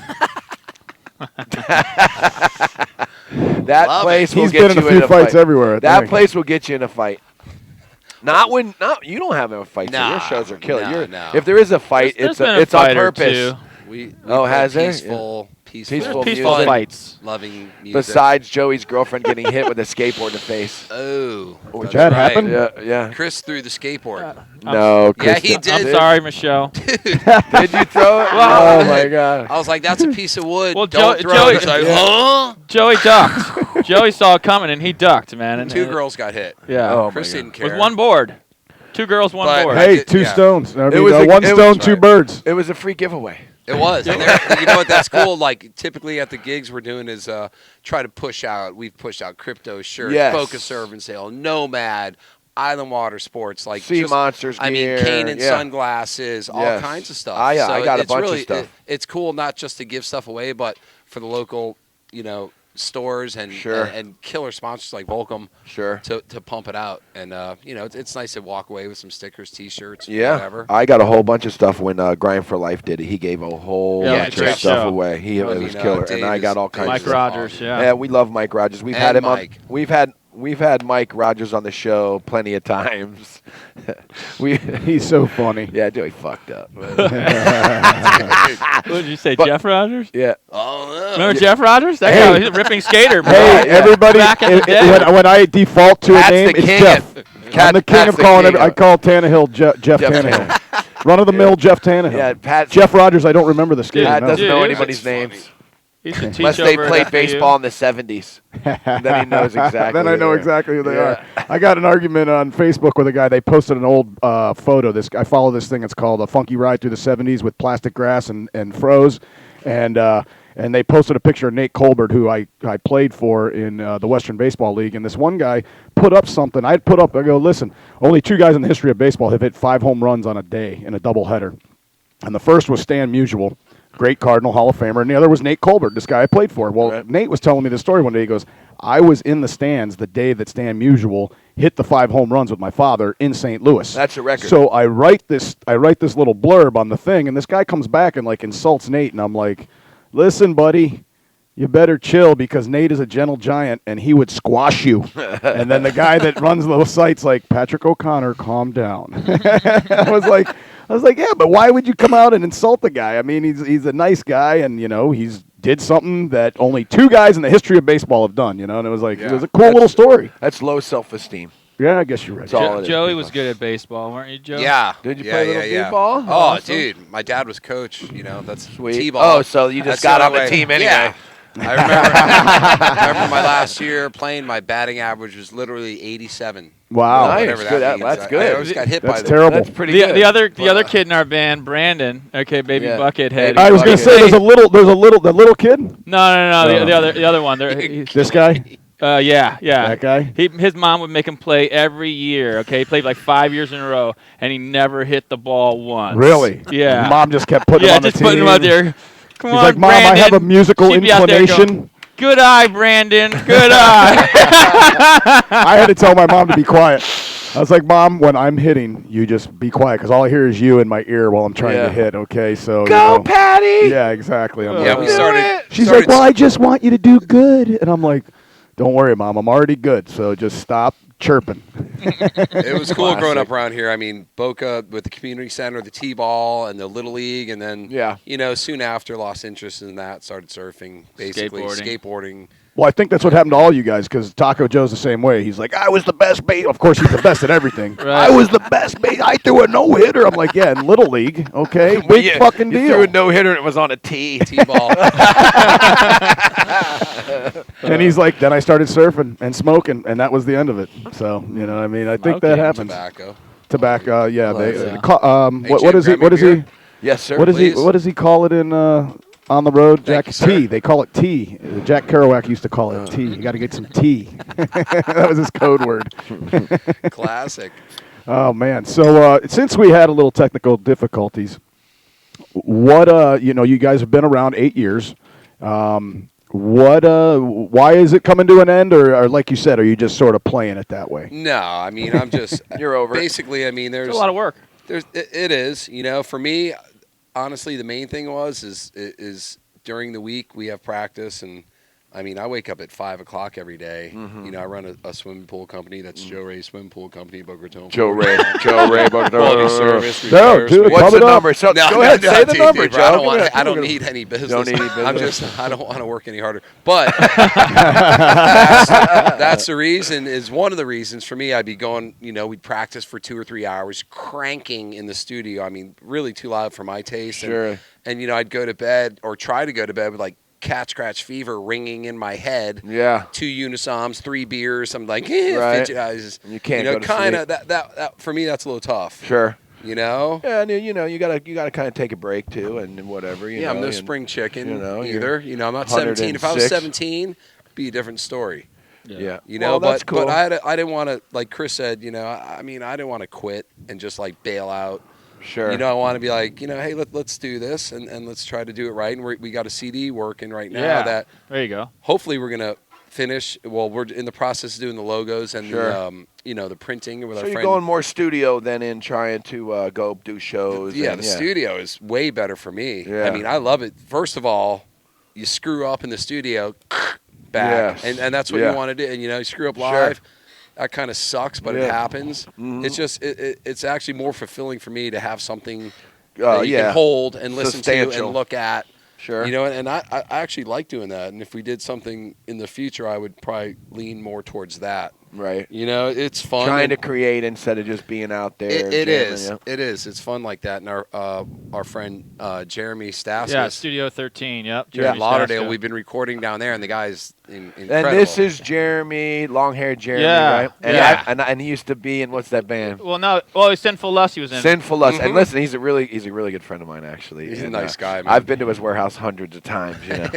That Love place it. will He's get been in you a few fights fight. everywhere. I That think. place will get you in a fight. Not you don't have a fight. Nah, Your shows are killer. no. If there is a fight, There's it's been a it's on fight or purpose. two. We Oh, play has there? peaceful, Peaceful There's music. peaceful fights. loving music. Besides Joey's girlfriend getting hit with a skateboard in the face. Oh, Did that's that right. happen? Yeah. Chris threw the skateboard. No, Yeah, Chris he did. I'm sorry, Michelle. Did you throw it? Well, oh my God. I was like, "That's a piece of wood. Well, Don't throw Joey- it." He's like, Yeah. "Huh?" Joey ducked. Joey saw it coming and he ducked, man. And Two girls got hit. Yeah. Oh, Chris my didn't care. With one board. Two girls, one But- board. Hey, did- two yeah. stones. I mean, was a- one it was- stone, two right. birds. It was a free giveaway. It was. And there- you know what? That's cool. Like typically at the gigs we're doing is try to push out. We've pushed out crypto shirts, Yes. Focus Serve and Sale, Nomad, Island Water Sports, like Sea just- Monsters I mean, gear, Kanan yeah. sunglasses, all Yes. kinds of stuff. I got a it's bunch of really, stuff. It's cool not just to give stuff away, but for the local, stores and Sure. and killer sponsors like Volcom Sure. to pump it out. And it's nice to walk away with some stickers, T-shirts, Yeah, whatever. I got a whole bunch of stuff when Grind for Life did it. He gave a whole Yeah, bunch of great stuff show. away. It was killer, Dave and I got all kinds Mike of stuff. Rogers, awesome. yeah. Yeah, we love Mike Rogers. We've had And him Mike. on. We've had Mike Rogers on the show plenty of times. He's so funny. Yeah, Joey fucked up. What did you say, But- Jeff Rogers? Yeah. Oh, no. Remember Jeff Rogers? That Hey. guy, he's a ripping skater, bro. Hey, yeah. everybody! Back in the day. when I default to Pat's a name, the it's king Jeff. of- I'm the king Pat's of the calling king it. I of- call Tannehill Jeff Jeff Tannehill. Run-of-the-mill Jeff Tannehill. Yeah, Pat. Jeff Rogers, I don't remember the skate. Pat no. doesn't know Dude, anybody's that's funny. names. He should teach Unless they over played at baseball in the 70s. Then he knows exactly. Then I who know they are. exactly who they Yeah. are. I got an argument on Facebook with a guy. They posted an old photo. I follow this thing. It's called A Funky Ride Through the 70s with plastic grass and froze. And they posted a picture of Nate Colbert, who I played for in the Western Baseball League. And this one guy put up something. I go, listen, only 2 guys in the history of baseball have hit 5 home runs on a day in a doubleheader. And the first was Stan Musial, great Cardinal Hall of Famer, and the other was Nate Colbert, this guy I played for. Well, Right. Nate was telling me the story one day. He goes, I was in the stands the day that Stan Musial hit the 5 home runs with my father in St. Louis. That's a record. So I write this little blurb on the thing, and this guy comes back and like insults Nate, and I'm like, listen, buddy, you better chill because Nate is a gentle giant and he would squash you. And then the guy that runs the site's like, Patrick O'Connor, calm down. I was like, yeah, but why would you come out and insult the guy? I mean, he's a nice guy, and he's did something that only 2 guys in the history of baseball have done. And it was like, it was a cool little story. That's low self-esteem. Yeah, I guess you're right. That's all it is. Joey was good at baseball, weren't you, Joe? Yeah. Did you yeah, play yeah, little yeah. b-ball? Oh, Awesome. dude, my dad was coach. That's Sweet. T-ball. Oh, so you just That's got on only the way- team anyway. Yeah. I remember my last year playing. My batting average was literally 87. Wow. Nice. Whatever Good. that means. That's good. I always got hit That's by terrible. That's pretty The, good. the other kid in our band, Brandon. Okay, baby Yeah. buckethead. I was going to say, there's a little kid. No. Oh. The other one. This guy. Yeah. That guy? His mom would make him play every year. Okay, he played like 5 years in a row, and he never hit the ball once. Really? Yeah. Mom just kept putting him Yeah, on the just team. putting him out there. Come He's on, like, Mom, Brandon. I have a musical She'd be out there inclination. going, good eye, Brandon. Good eye. I had to tell my mom to be quiet. I was like, Mom, when I'm hitting, you just be quiet because all I hear is you in my ear while I'm trying Yeah. to hit. Okay, so Go, Patty! Yeah, exactly. I'm Yeah, like, we started. She's started like, well, I just want you to do good, and I'm like, don't worry, Mom, I'm already good. So just stop chirping. It was cool growing Classic. up around here. I mean, Boca with the community center, the T-ball, and the Little League, and then soon after lost interest in that, started surfing, basically skateboarding. Well, I think that's what happened to all you guys because Taco Joe's the same way. He's like, I was the best base. Of course, he's the best at everything. Right. I was the best base. I threw a no-hitter. I'm like, yeah, in Little League, okay, big fucking You deal. threw a no-hitter and it was on a tee. T-ball. And he's like, then I started surfing and smoking, and that was the end of it. So, I mean, I think that happens. Tobacco. Yeah. Love that. What is he? Jim, What is grab me he? a Yes, sir. What is he? please. What does he call it in on the road? Thank Jack you, sir. tea. They call it tea. Jack Kerouac used to call it tea. You got to get some tea. That was his code word. Classic. Oh man. So since we had a little technical difficulties, what you guys have been around 8 years. Why is it coming to an end, or like you said, are you just sort of playing it that way? No, I mean, I'm just. You're over it. Basically, I mean, there's It's a lot of work. It is. For me, honestly, the main thing is during the week we have practice, and I mean, I wake up at 5 o'clock every day. Mm-hmm. I run a swimming pool company. That's Joe Ray Swimming Pool Company, Boca Raton. Joe Ray. Quality service. No, repairs, dude, What's Pump the it up. number? So, go ahead, say the dude, number, bro, I Joe. don't, want, Give me I a- don't need any business. Don't need any I'm business. just. I don't want to work any harder. But that's the reason. Is one of the reasons for me. I'd be going. We'd practice for 2 or 3 hours, cranking in the studio. I mean, really too loud for my taste. Sure. And I'd go to bed or try to go to bed with like cat scratch fever ringing in my head. Yeah. 2 Unisoms, 3 beers. I'm like, Right. fidget. I just, You can't go to kind sleep. of that for me. That's a little tough. Sure. Yeah, and you gotta kind of take a break too, and whatever. You know, I'm no and- spring chicken you're either. I'm not 17. If I was 106. 17, it'd be a different story. Yeah. Well, that's cool. but I didn't want to, like Chris said, I mean, I didn't want to quit and just like bail out. Sure. I want to be like, hey, let's do this and let's try to do it right. And we got a CD working right now Yeah. that There you go. hopefully we're gonna finish. Well, we're in the process of doing the logos and Sure. the printing with So our you're friend. going more studio than in trying to go do shows. Yeah, and, the studio is way better for me. Yeah. I mean, I love it. First of all, you screw up in the studio, back, Yes. and that's what Yeah. you want to do. And you screw up Sure. live. That kind of sucks, but it Yeah. happens. Mhm. It's just it's actually more fulfilling for me to have something that you yeah. can hold and listen to Substantial. and look at. Sure. And I actually like doing that. And if we did something in the future, I would probably lean more towards that. Right. You know, it's fun. Trying to create instead of just being out there. It jamming, is. yeah. It is. It's fun like that. And our friend Jeremy Staskis. Yeah, Studio 13. Yep. Yeah, Jeremy Lauderdale. Staska. We've been recording down there, and the guy's incredible. And this is Jeremy, long-haired Jeremy, Yeah, right? And yeah. and he used to be in what's that band? Well, no. Well, Sinful Lust he was in. Sinful Lust. And listen, he's a really good friend of mine, actually. He's a And, nice guy, man. I've been to his warehouse hundreds of times. You know,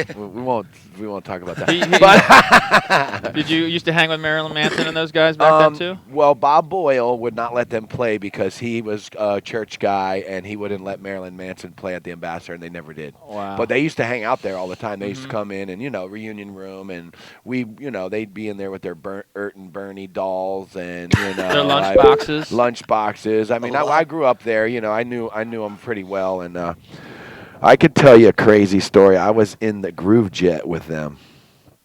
we won't talk about that. Did you used to hang with Marilyn Manson and those guys back then too? Well, Bob Boyle would not let them play because he was a church guy and he wouldn't let Marilyn Manson play at the Ambassador, and they never did. Wow. But they used to hang out there all the time. They used to come in and, reunion room, and they'd be in there with their Ert and Bernie dolls and, Their lunch boxes. Lunch boxes. I mean, I grew up there. I knew them pretty well, and I could tell you a crazy story. I was in the Groove Jet with them.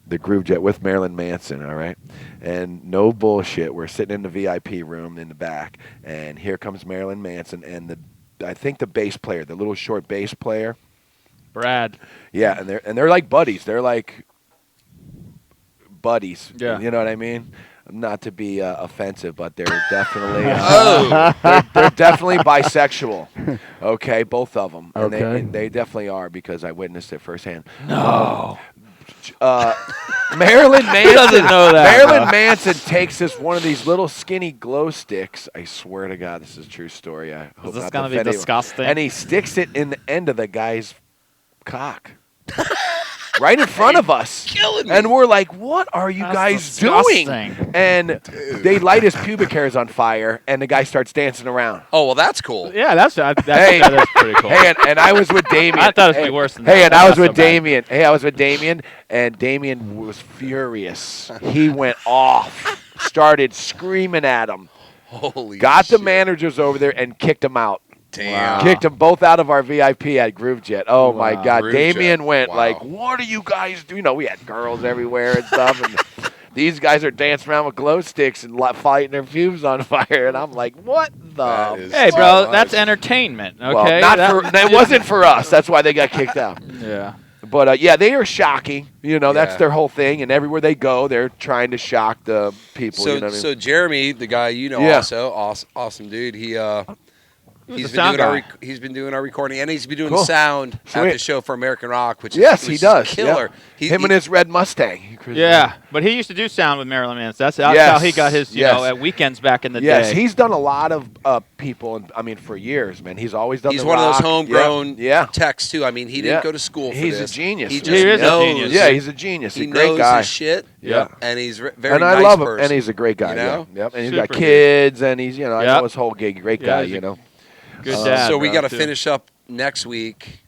The Groove Jet with Marilyn Manson, all right? And no bullshit. We're sitting in the VIP room in the back, and here comes Marilyn Manson and I think the bass player, the little short bass player. Brad. Yeah, and they're like buddies. They're like buddies. Yeah. You know what I mean? Not to be offensive, but they're definitely they're definitely bisexual. Okay, both of them. And Okay. they definitely are because I witnessed it firsthand. No. Marilyn Manson doesn't know that, Marilyn bro? Manson takes one of these little skinny glow sticks. I swear to God, this is a true story. I hope Is this not gonna to be offend anyone. disgusting? And he sticks it in the end of the guy's cock. Right in front of us. Killing me. And we're like, what are you That's guys doing? disgusting. And they light his pubic hairs on fire, and the guy starts dancing around. Oh, well, that's cool. Yeah, that's Hey. that's pretty cool. Hey, and I was with Damien. I thought it was hey, be worse than Hey, that. and I was That's with so bad. Damien. Hey, I was with Damien, and Damien was furious. He went off, started screaming at him, Holy got the shit. managers over there, and kicked him out. Damn. Kicked them both out of our VIP at Groove Jet. Oh, my Wow. God. Groove Damien Jet. went Wow. like, what are you guys doing? We had girls everywhere and stuff. And these guys are dancing around with glow sticks and fighting their pubes on fire. And I'm like, what That the? is Hey, so bro, much. that's entertainment. Okay. Well, that wasn't for us. That's why they got kicked out. Yeah. But, yeah, they are shocking. That's Yeah. their whole thing. And everywhere they go, they're trying to shock the people. So, you know what I mean? so Jeremy, the guy Yeah. also, awesome dude. He's the been doing sound guy. he's been doing our recording, and he's been doing Cool. sound at Sweet. the show for American Rock, which Yes, is, he which does. is killer. Yeah. Him and his red Mustang. Yeah, but he used to do sound with Marilyn Manson. That's how Yes, he got his, yes. at weekends back in the Yes, day. he's done a lot of people, and for years, man. He's always done. He's the one of those rock. homegrown Yeah. techs too. I mean, he didn't go to school for He's this. a genius. He just He is a knows. genius. Yeah, he's a genius. He He's a great knows guy. his shit. Yeah. And he's very And nice I love him. person. And he's a great guy. You know? Yeah. Yep. And he's Super got good. kids, and he's I Yep. know his whole gig. Great Yeah, guy. he's a- Good Uh, dad. So we bro, got to too. finish up next week.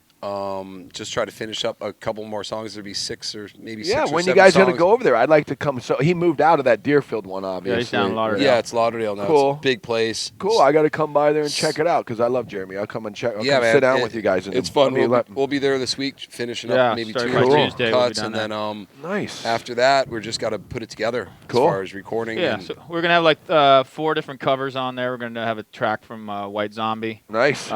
Just try to finish up a couple more songs. There'll be six or maybe Yeah. six or When you seven guys songs. gonna go over there? I'd like to come. So he moved out of that Deerfield one, obviously. Yeah, he's down in Lauderdale. Yeah, it's Lauderdale now. Cool. It's a big place. Cool. I got to come by there and check it out because I love Jeremy. I'll come and check. I'll Yeah, come man. sit down with you guys. And It's fun. I'll be We'll be there this week, finishing Yeah, up maybe starting two or by three Tuesday, we'll be cuts, down and then nice. after that, we're just got to put it together Cool. as far as recording. Yeah, and so we're gonna have 4 different covers on there. We're gonna have a track from White Zombie, Nice.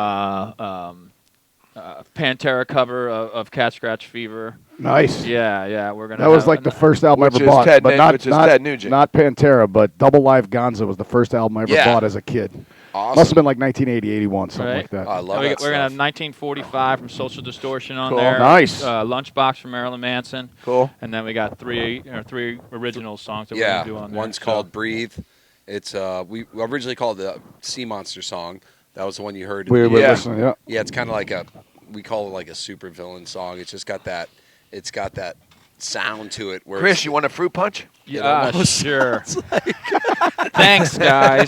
Pantera cover of Cat Scratch Fever. Nice. Yeah, we're gonna. That was have like the first album Which I ever is bought, Ted but Nin- not which is Ted Nugent. not Pantera, but Double Live Gonza was the first album I ever Yeah. bought as a kid. awesome. Must have been like 1980, 81, something Right. like that. I love And that we're gonna have stuff. 1945 from Social Distortion on Cool. there. Nice. Lunchbox from Marilyn Manson, Cool. and then we got three original songs that we're Yeah, gonna do on there. one's So- called "Breathe." It's we originally called the Sea Monster song. That was the one you heard. we were Yeah. listening, yeah. Yeah, it's kind of like we call it like a super villain song. It's just got that. It's got that sound to it. Where Chris, you want a fruit punch? Yeah, almost sure. Thanks, guys.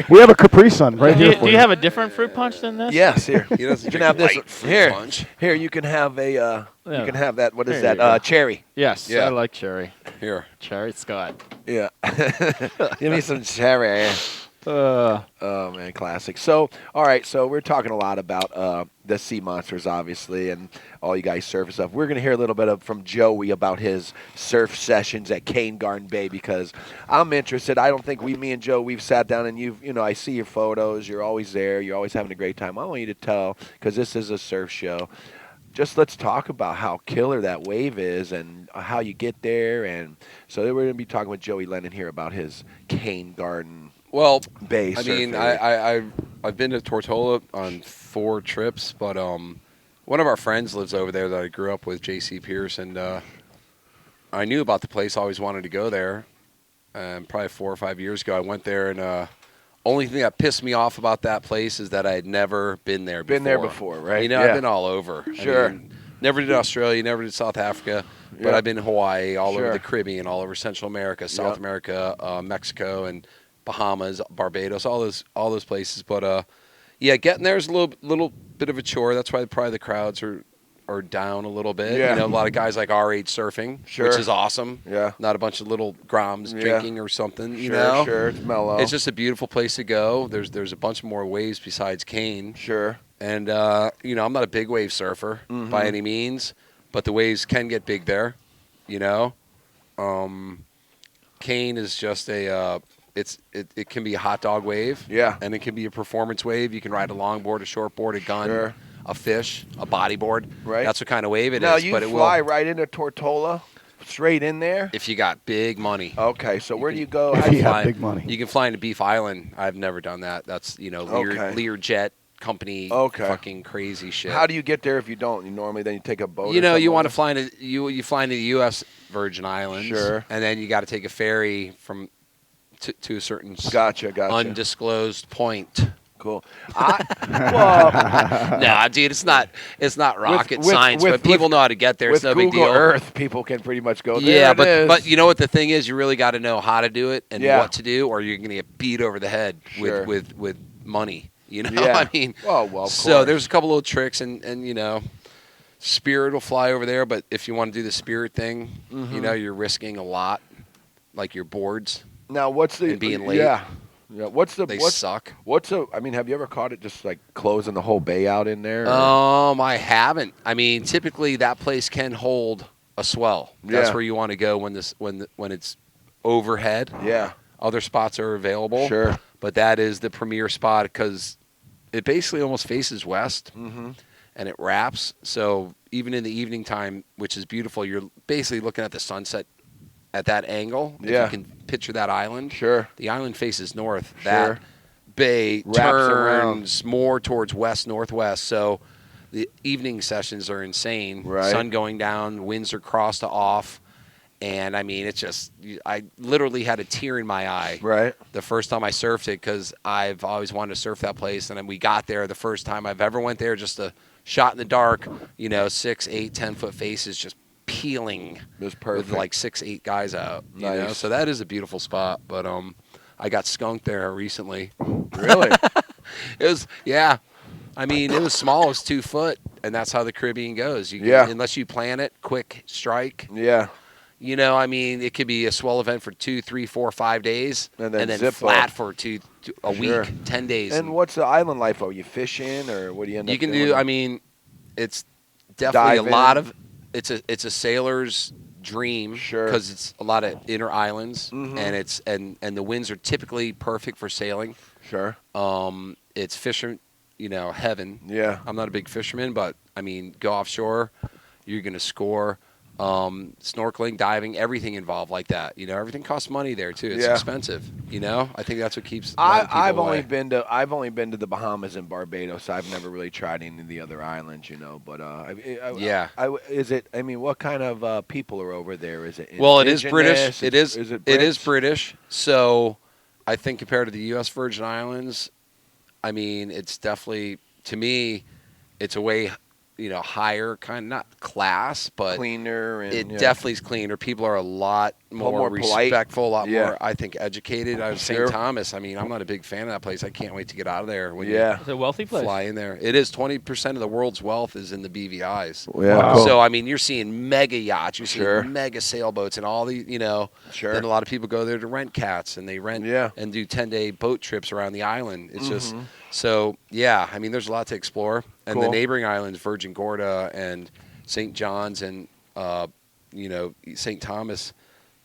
We have a Capri Sun right do, here you, for do you have a different fruit punch than this? Yes. Here. he doesn't You can drink have this light fruit here. punch. Here, you can have a. You Yeah. can have that. What is There you that? go. Cherry. Yes, Yeah. I like cherry. Here, Cherry Scott. Yeah. Give me some cherry. Oh man, classic. So, all right. So we're talking a lot about the Sea Monsters, obviously, and all you guys surf stuff. We're gonna hear a little bit from Joey about his surf sessions at Cane Garden Bay because I'm interested. I don't think me and Joe, we've sat down and I see your photos. You're always there. You're always having a great time. I want you to tell because this is a surf show. just let's talk about how killer that wave is and how you get there. And so we're going to be talking with Joey Lennon here about his Cane Garden Well, Bay I mean, surf area. I've been to Tortola on 4 trips, but one of our friends lives over there that I grew up with, J.C. Pierce, and I knew about the place. Always wanted to go there. Probably 4 or 5 years ago, I went there, and only thing that pissed me off about that place is that I had never been there before. Been there before, right? You know, Yeah. I've been all over. Sure. I mean, never did Australia, never did South Africa, but Yeah. I've been in Hawaii, all over Sure. the Caribbean, all over Central America, South Yep. America, Mexico, and Bahamas, Barbados, all those places. But yeah, getting there is a little bit of a chore. That's why probably the crowds are down a little bit. Yeah. You know, a lot of guys like our age surfing, Sure. which is awesome. Yeah. Not a bunch of little groms Yeah. drinking or something. You Sure, know, sure, it's mellow. It's just a beautiful place to go. There's a bunch more waves besides Cane. Sure. And you know, I'm not a big wave surfer by any means, but the waves can get big there. You know, Cane is just it can be a hot dog wave. Yeah. And it can be a performance wave. You can ride a longboard, a shortboard, a gun, Sure. a fish, a bodyboard. Right. That's what kind of wave it Now is. you But it fly will right into Tortola, straight in there. if you got big money. Okay, so where do you go? If How do you you have fly- big money. You can fly into Beef Island. I've never done that. That's Okay. Learjet company. Okay. Fucking crazy shit. How do you get there if you don't? You normally then you take a boat. You or know, something you want to over? fly into you fly into the U.S. Virgin Islands, Sure. and then you got to take a ferry to a certain Gotcha. undisclosed point. Cool. Well, No, dude, it's not rocket with- science, with- but people know how to get there. with It's no big Google deal. Earth, people can pretty much go there. Yeah, it is. but you know what the thing is, you really got to know how to do it and Yeah. what to do, or you're going to get beat over the head Sure. with money. You know, Yeah. I mean, Oh, well, of so course. there's a couple little tricks, and you know, Spirit will fly over there, but if you want to do the Spirit thing, Mm-hmm. you know, you're risking a lot, like your boards. Now, what's the and being late. Yeah. What's the They what's suck. what's the? I mean, have you ever caught it just like closing the whole bay out in there? or- I haven't. I mean, typically that place can hold a swell. That's Yeah. where you want to go when it's overhead. Yeah. Other spots are available. Sure. But that is the premier spot because it basically almost faces west Mm-hmm. and it wraps. So even in the evening time, which is beautiful, you're basically looking at the sunset at that angle. Yeah. If you can picture that island. Sure. The island faces north. Sure. That bay Wraps turns more towards west-northwest. So the evening sessions are insane. Right. Sun going down, winds are crossed to off. And, I mean, it's just – I literally had a tear in my eye Right. the first time I surfed it because I've always wanted to surf that place. And then we got there the first time I've ever went there, just a shot in the dark, 6, 8, 10-foot faces just peeling It was perfect. with like 6, 8 guys out. You know? Nice. So that is a beautiful spot. But I got skunked there recently. Really? It was, yeah. I mean, it was small. It was 2 foot, and that's how the Caribbean goes. Yeah. Unless you plan it, quick strike. Yeah. You know, I mean, it could be a swell event for 2, 3, 4, 5 days, And then zip flat up. for a Sure. week, 10 days. And what's the island life? Are you fishing or what do you end up you can doing? do? I mean, it's definitely Dive a lot in. of. It's a sailor's dream, Sure. because it's a lot of inner islands, Mhm. and the winds are typically perfect for sailing. Sure. It's fishing, heaven. Yeah. I'm not a big fisherman, but I mean, go offshore, you're gonna score. Snorkeling, diving, everything involved like that. Everything costs money there too. It's Yeah. expensive. I think that's what keeps. A lot of people I've away. only been to the Bahamas and Barbados. I've never really tried any of the other islands, But Yeah. Is it? I mean, what kind of people are over there? Is it? Well, it is indigenous? British. It is. Is it? It is Brits? British. So, I think compared to the U.S. Virgin Islands, I mean, it's definitely, to me, it's a way, higher kind, not class, but Cleaner and it yeah. definitely is cleaner. People are a lot more, more polite. respectful, a lot Yeah. more, I think, educated. I was Sure. St. Thomas. I mean, I'm not a big fan of that place. I can't wait to get out of there. When Yeah. It's a wealthy you place. fly in there. It is 20% of the world's wealth is in the BVI's. Yeah. Wow. Cool. So I mean, you're seeing mega yachts, you're seeing Sure. mega sailboats, and all the Sure. Then a lot of people go there to rent cats, and they rent Yeah. and do 10-day boat trips around the island. It's just Mhm. so yeah. I mean, there's a lot to explore, and the Cool. neighboring islands, Virgin Gorda and St. John's and St. Thomas,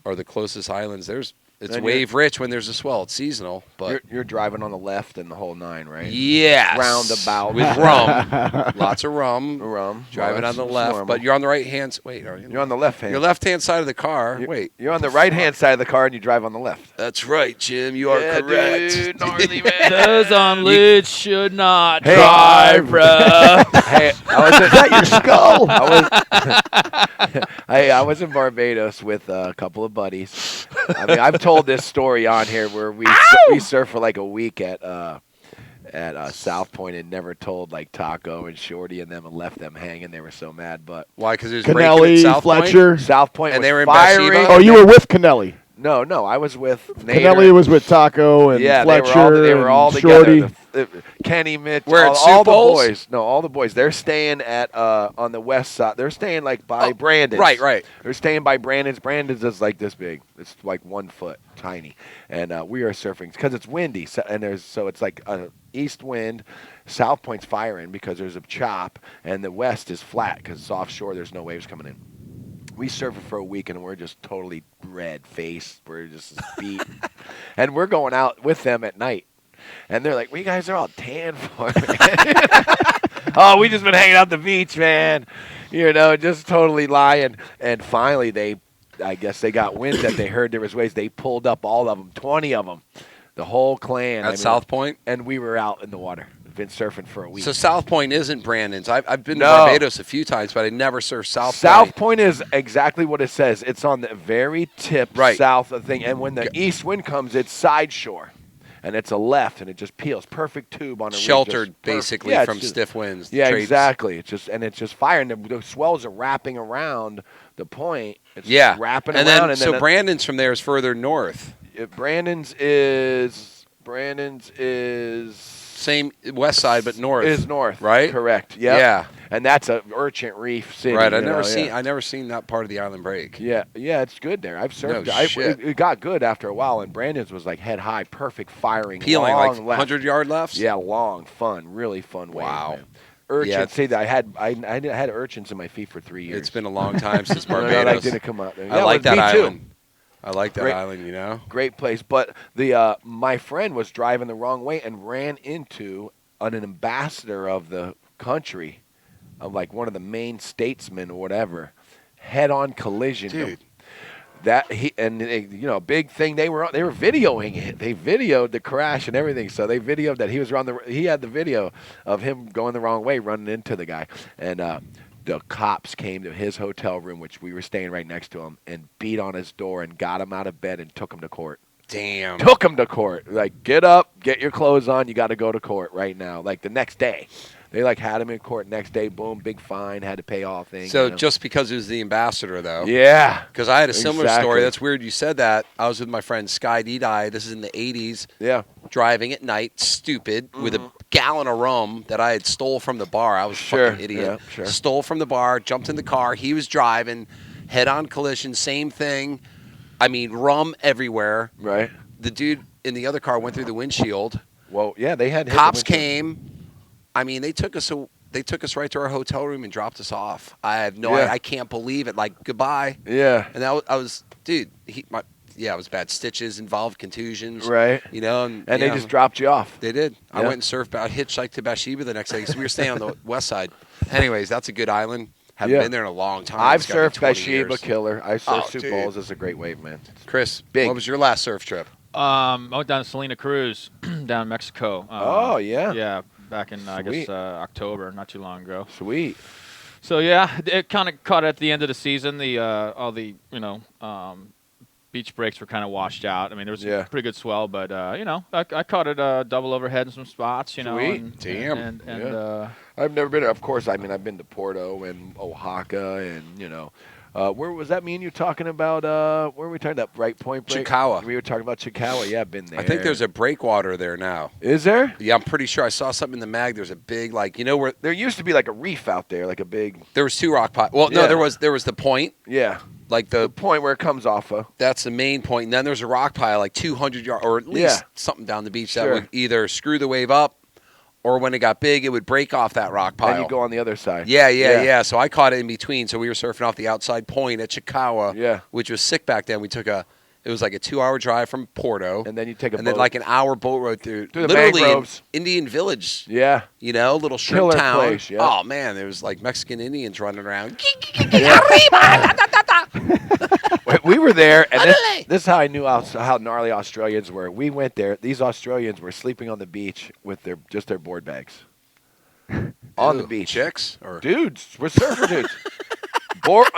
are the closest islands. There's It's And wave rich when there's a swell. It's seasonal, but You're driving on the left and the whole nine, right? yes, Roundabout. with rum, lots of rum. Rum. Driving Well, on the that's left, normal. but you're on the right hand. Wait, are you? You're on the left hand. Your left hand side of the car. Wait, You're on the right hand side of the car and you drive on the left. that's right, Jim. You are Yeah, correct. dude, gnarly, man. Those on leads should not Hey. drive, bro. Hey, Is that your skull? I was in Barbados with a couple of buddies. I mean, I've told this story on here where we surfed for like a week at South Point and never told like Taco and Shorty and them and left them hanging. They were so mad, but Why? Because there's breaking at Kennelly, South Point? Fletcher. South Point And was they were in firing. Bathsheba? Oh, you were with Kennelly. No, I was with Nader. Kennelly was with Taco and Yeah, Fletcher they were all and together. Shorty. Kenny, Mitch, Where, at all Soup the Bowls? boys. No, all the boys. They're staying at on the west side. They're staying like by Brandon's. Right. They're staying by Brandon's. Brandon's is like this big. It's like 1 foot, tiny. And we are surfing because it's windy. So it's like an east wind. South Point's firing because there's a chop, and the west is flat because it's offshore. There's no waves coming in. We surfing for a week, and we're just totally red-faced. We're just beat. And we're going out with them at night. And they're like, "We guys are all tan for it." Oh, we just been hanging out the beach, man. You know, just totally lying. And finally, I guess they got wind that they heard there was waves. They pulled up all of them, 20 of them, the whole clan. At South Point? And we were out in the water. Been surfing for a week. So South Point isn't Brandon's. I've been to No. Barbados a few times, but I never surfed South Point. South Point is exactly what it says. It's on the very tip south of the thing. And when the east wind comes, it's side shore. And it's a left, and it just peels. Perfect tube on a reef, Sheltered, just basically, yeah, from it's just- stiff winds. Yeah, trades. exactly. It's just fire, and the swells are wrapping around the point. It's Yeah. wrapping and around. then, so Brandon's from there is further north. Brandon's is Same west side, but north. is north, right? Correct. Yep. Yeah. And that's a Urchin Reef city. Right. I you know, never seen that part of the island break. Yeah, it's good there. I've surfed. No it. shit. It got good after a while, and Brandon's was like head high, perfect firing, Peeling long like left. 100-yard lefts. Yeah, long, fun, really fun wave. Wow. Man. Urchins. Yeah. See that I had urchins in my feet for 3 years. It's been a long time since No, Barbados. that didn't come out there. I Yeah, like well, that me too. island. I like that Great. island. You know. Great place, but the my friend was driving the wrong way and ran into an ambassador of the country, of like one of the main statesmen or whatever, head-on collision. Dude. Big thing. They were videoing it. They videoed the crash and everything. So they videoed that he had the video of him going the wrong way, running into the guy, and the cops came to his hotel room, which we were staying right next to him, and beat on his door and got him out of bed and took him to court. Damn. Took him to court. Like, get up, get your clothes on. You got to go to court right now. Like the next day. They like had him in court next day. Boom, big fine. Had to pay all things. So you know? just because he was the ambassador, though. Yeah. Because I had a similar Exactly. story. That's weird you said that. I was with my friend Sky D-Dye. This is in the 80s. Yeah. Driving at night, stupid, with a gallon of rum that I had stole from the bar. I was a Sure, fucking idiot. yeah, sure. Stole from the bar, jumped in the car. He was driving, head-on collision, same thing. I mean, rum everywhere. Right. The dude in the other car went through the windshield. Well, yeah, they had hit the Cops windshield. came. I mean, they took us right to our hotel room and dropped us off. I have no, Yeah. I can't believe it. Like, goodbye. Yeah. And I was, dude. It was bad stitches, involved contusions. Right. You know, and They just dropped you off. They did. I Yeah. went and surfed out, hitchhiked to Bathsheba the next day because we were staying on the west side. Anyways, that's a good island. Haven't Yeah. been there in a long time. I've It's gotta be surfed 20 Bathsheba, years. killer. I surfed Oh, Sioux dude. Falls. It's a great wave, man. Chris, Big. what was your last surf trip? I went down to Salina Cruz, down in Mexico. Oh, yeah. Yeah, back in I Sweet. guess October, not too long ago. Sweet. So yeah, it kind of caught at the end of the season. All the beach breaks were kind of washed out. I mean, there was Yeah. a pretty good swell, but I caught it double overhead in some spots. You know, Sweet. and, Damn. and Yeah. I've never been there. Of course, I mean, I've been to Porto and Oaxaca and, where was that me and you talking about? Where were we talking about? Bright Point break? Chickawa. We were talking about Chickawa. Yeah, I've been there. I think there's a breakwater there now. Is there? Yeah, I'm pretty sure I saw something in the mag. There's a big, where There used to be like a reef out there, like a big, there was two rock piles. Well, no, Yeah. there was the point, yeah, like the point where it comes off of. that's the main point, and then there's a rock pile like 200 yards, or at least Yeah. something down the beach Sure. that would either screw the wave up, or when it got big, it would break off that rock pile. Then you go on the other side. Yeah. So I caught it in between. So we were surfing off the outside point at Chickawa, Yeah. which was sick back then. It It was like a 2-hour drive from Porto. And then you take a and boat. then like an hour boat ride through the literally mangroves. Indian village. Yeah. You know, little shrimp Killer town. place, yeah. Oh man, there was like Mexican Indians running around. We were there, and this is how I knew how gnarly Australians were. We went there. These Australians were sleeping on the beach with their board bags. On the beach. Chicks? Or? Dudes. We're surfer dudes.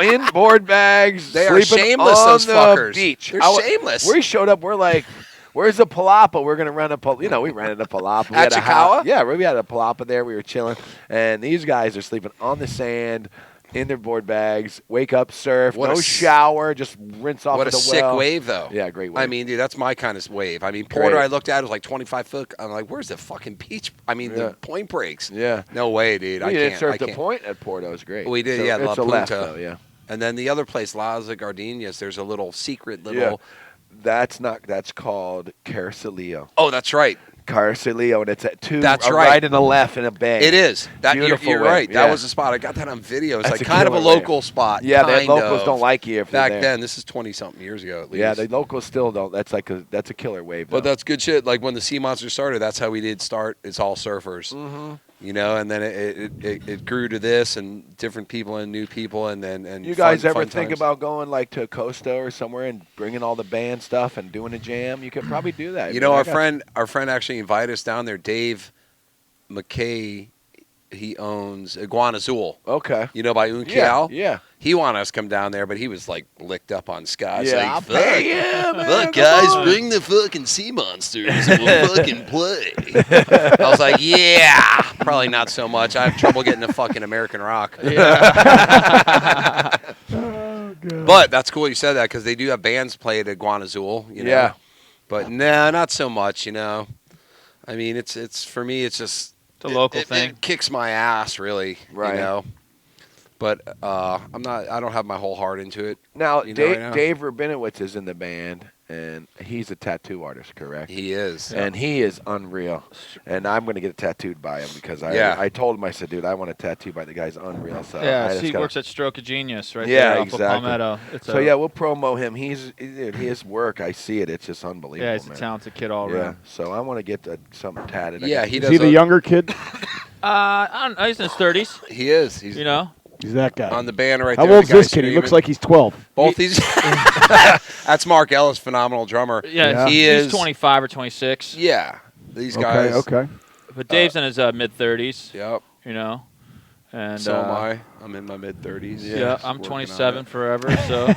In board bags. They are sleeping shameless, on those the fuckers. beach. They're shameless. We showed up. We're like, where's the palapa? We're going to rent a we rented a palapa. At Chikawa? Yeah, we had a palapa there. We were chilling. And these guys are sleeping on the sand in their board bags, wake up, surf, no shower, just rinse off What of a the sick well. wave, though. Yeah, great wave. I mean, dude, that's my kind of wave. I mean, Porter, Great. I looked at, it was like 25 foot. I'm like, where's the fucking beach? I mean, the point breaks. Yeah. No way, dude. We didn't surf the point at Porto. It was great. We did, So yeah, it's La a left, Punta. though, yeah. And then the other place, Las Gardenias, there's a little secret little. That's called Carcelillo. Oh, that's right. Carcelillo, and it's at two. That's a right. Right and a left in a bay. It is. Beautiful You're wave, right. yeah. That was the spot. I got that on video. It's That's like a kind of a killer local wave. spot. Yeah, the kind locals of. don't like you if Back you're there. then. This is 20-something years ago at least. Yeah, the locals still don't. That's a killer wave. But that's good shit. Like when the Sea Monster started, that's how we did start. It's all surfers. Mm-hmm. You know, and then it grew to this and different people and new people and you guys ever fun think times. about going like to Costa or somewhere and bringing all the band stuff and doing a jam? You could probably do that. You know, our friend actually invited us down there. Dave McKay, he owns Iguana Azul. Okay. You know, by Unkiao? Yeah. He wanted us to come down there, but he was like licked up on Sky. Yeah, Like, I'll pay you, man, Look, come guys, on." bring the fucking sea monsters and we'll fucking play. I was like, yeah, probably not so much. I have trouble getting to fucking American rock. But that's cool you said that because they do have bands play at Iguana Azul. You know? Yeah. But no, not so much. You know, I mean, it's for me, it's just It's a local thing. It kicks my ass, really. Right. You know. But I'm not. I don't have my whole heart into it. Now, You know, right now? Dave Rabinowitz is in the band, and he's a tattoo artist, correct? He is. And he is unreal. And I'm going to get tattooed by him because I told him, I said, dude, I want a tattoo by the guy's unreal. So Yeah, I just he gotta- works at Stroke of Genius right Yeah, there off exactly. of Palmetto. So yeah, we'll promo him. Dude, his work, I see it. It's just unbelievable. yeah, he's a man. talented kid all Yeah. around. So I want to get something tatted. Yeah, he Is does. he the younger kid? I don't know, he's in his 30s. He is. He's You know, He's that guy. on the banner right How there. old's the this guy kid? He looks screaming. like he's 12. Both these. That's Mark Ellis, phenomenal drummer. yeah, He he's is 25 or 26. Yeah, these guys. Okay. But Dave's in his mid 30s. Yep. You know, and So am I. I'm in my mid 30s. Yeah, I'm 27 forever. So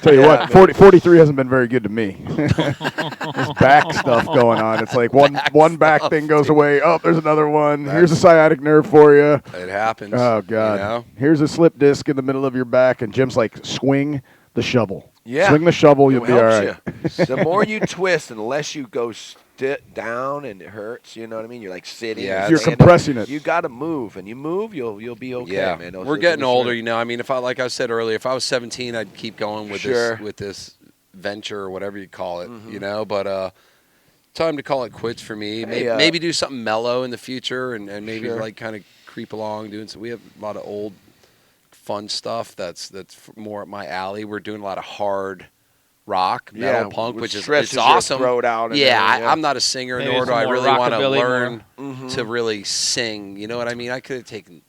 Tell you what, 43 hasn't been very good to me. There's back stuff going on. It's like one back thing goes away. Oh, there's another one. Here's a sciatic nerve for you. It happens. Oh, God. You know? Here's a slip disc in the middle of your back. And Jim's like, swing the shovel. Yeah. Swing the shovel, you'll It be all helps right. you. The more you twist, and the less you go down, and it hurts. You know what I mean? You're like sitting. Yeah, or You're standing. compressing it. You got to move, and you move, you'll be okay, Yeah, man. we're getting older, you know. I mean, like I said earlier, if I was 17, I'd keep going with Sure. this venture or whatever you call it, you know. But time to call it quits for me. Hey, Maybe do something mellow in the future, and maybe Sure. like kind of creep along doing some. We have a lot of old, fun stuff that's more up my alley. We're doing a lot of hard rock, metal, punk, which is stretches it's awesome. Your throat out and Yeah, everything, I'm not a singer, Maybe nor do some I more really want to rockabilly, learn more. to really sing. You know what I mean? I could have taken,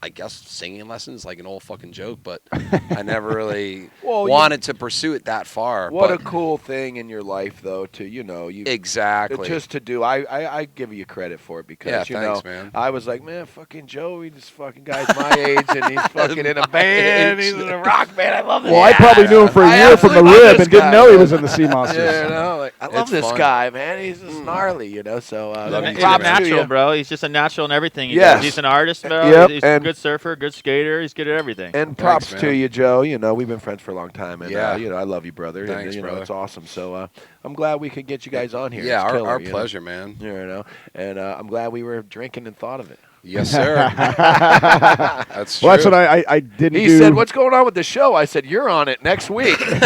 I guess, singing lessons, like an old fucking joke, but I never really Well, wanted to pursue it that far. What a but cool thing in your life, though, to you exactly. just to do. I give you credit for it because Yeah, you thanks, know man. I was like, man, fucking Joey, this fucking guy's my age and he's fucking in a band, he's in a rock band. I love this. Well, I probably knew him for a I year from the absolutely love rib this and didn't guy. know he was in the Sea Monsters. Yeah, you know, like I love It's this fun. guy, man. He's just gnarly, you know. So Love you he's too, a props man. to natural, you. bro. He's just a natural in everything he Yes. does. He's an artist, bro. Yep, He's a and- good surfer, good skater. He's good at everything. And props Thanks, to man. you, Joe. You know, we've been friends for a long time, and Yeah. you know, I love you, brother. Thanks, and, you know, brother. it's awesome. So I'm glad we could get you guys on here. Yeah, It's killer, our you know? pleasure, man. You know, and I'm glad we were drinking and thought of it. Yes, sir. That's true. Well, that's what I didn't He do. said, "What's going on with the show?" I said, "You're on it next week." Because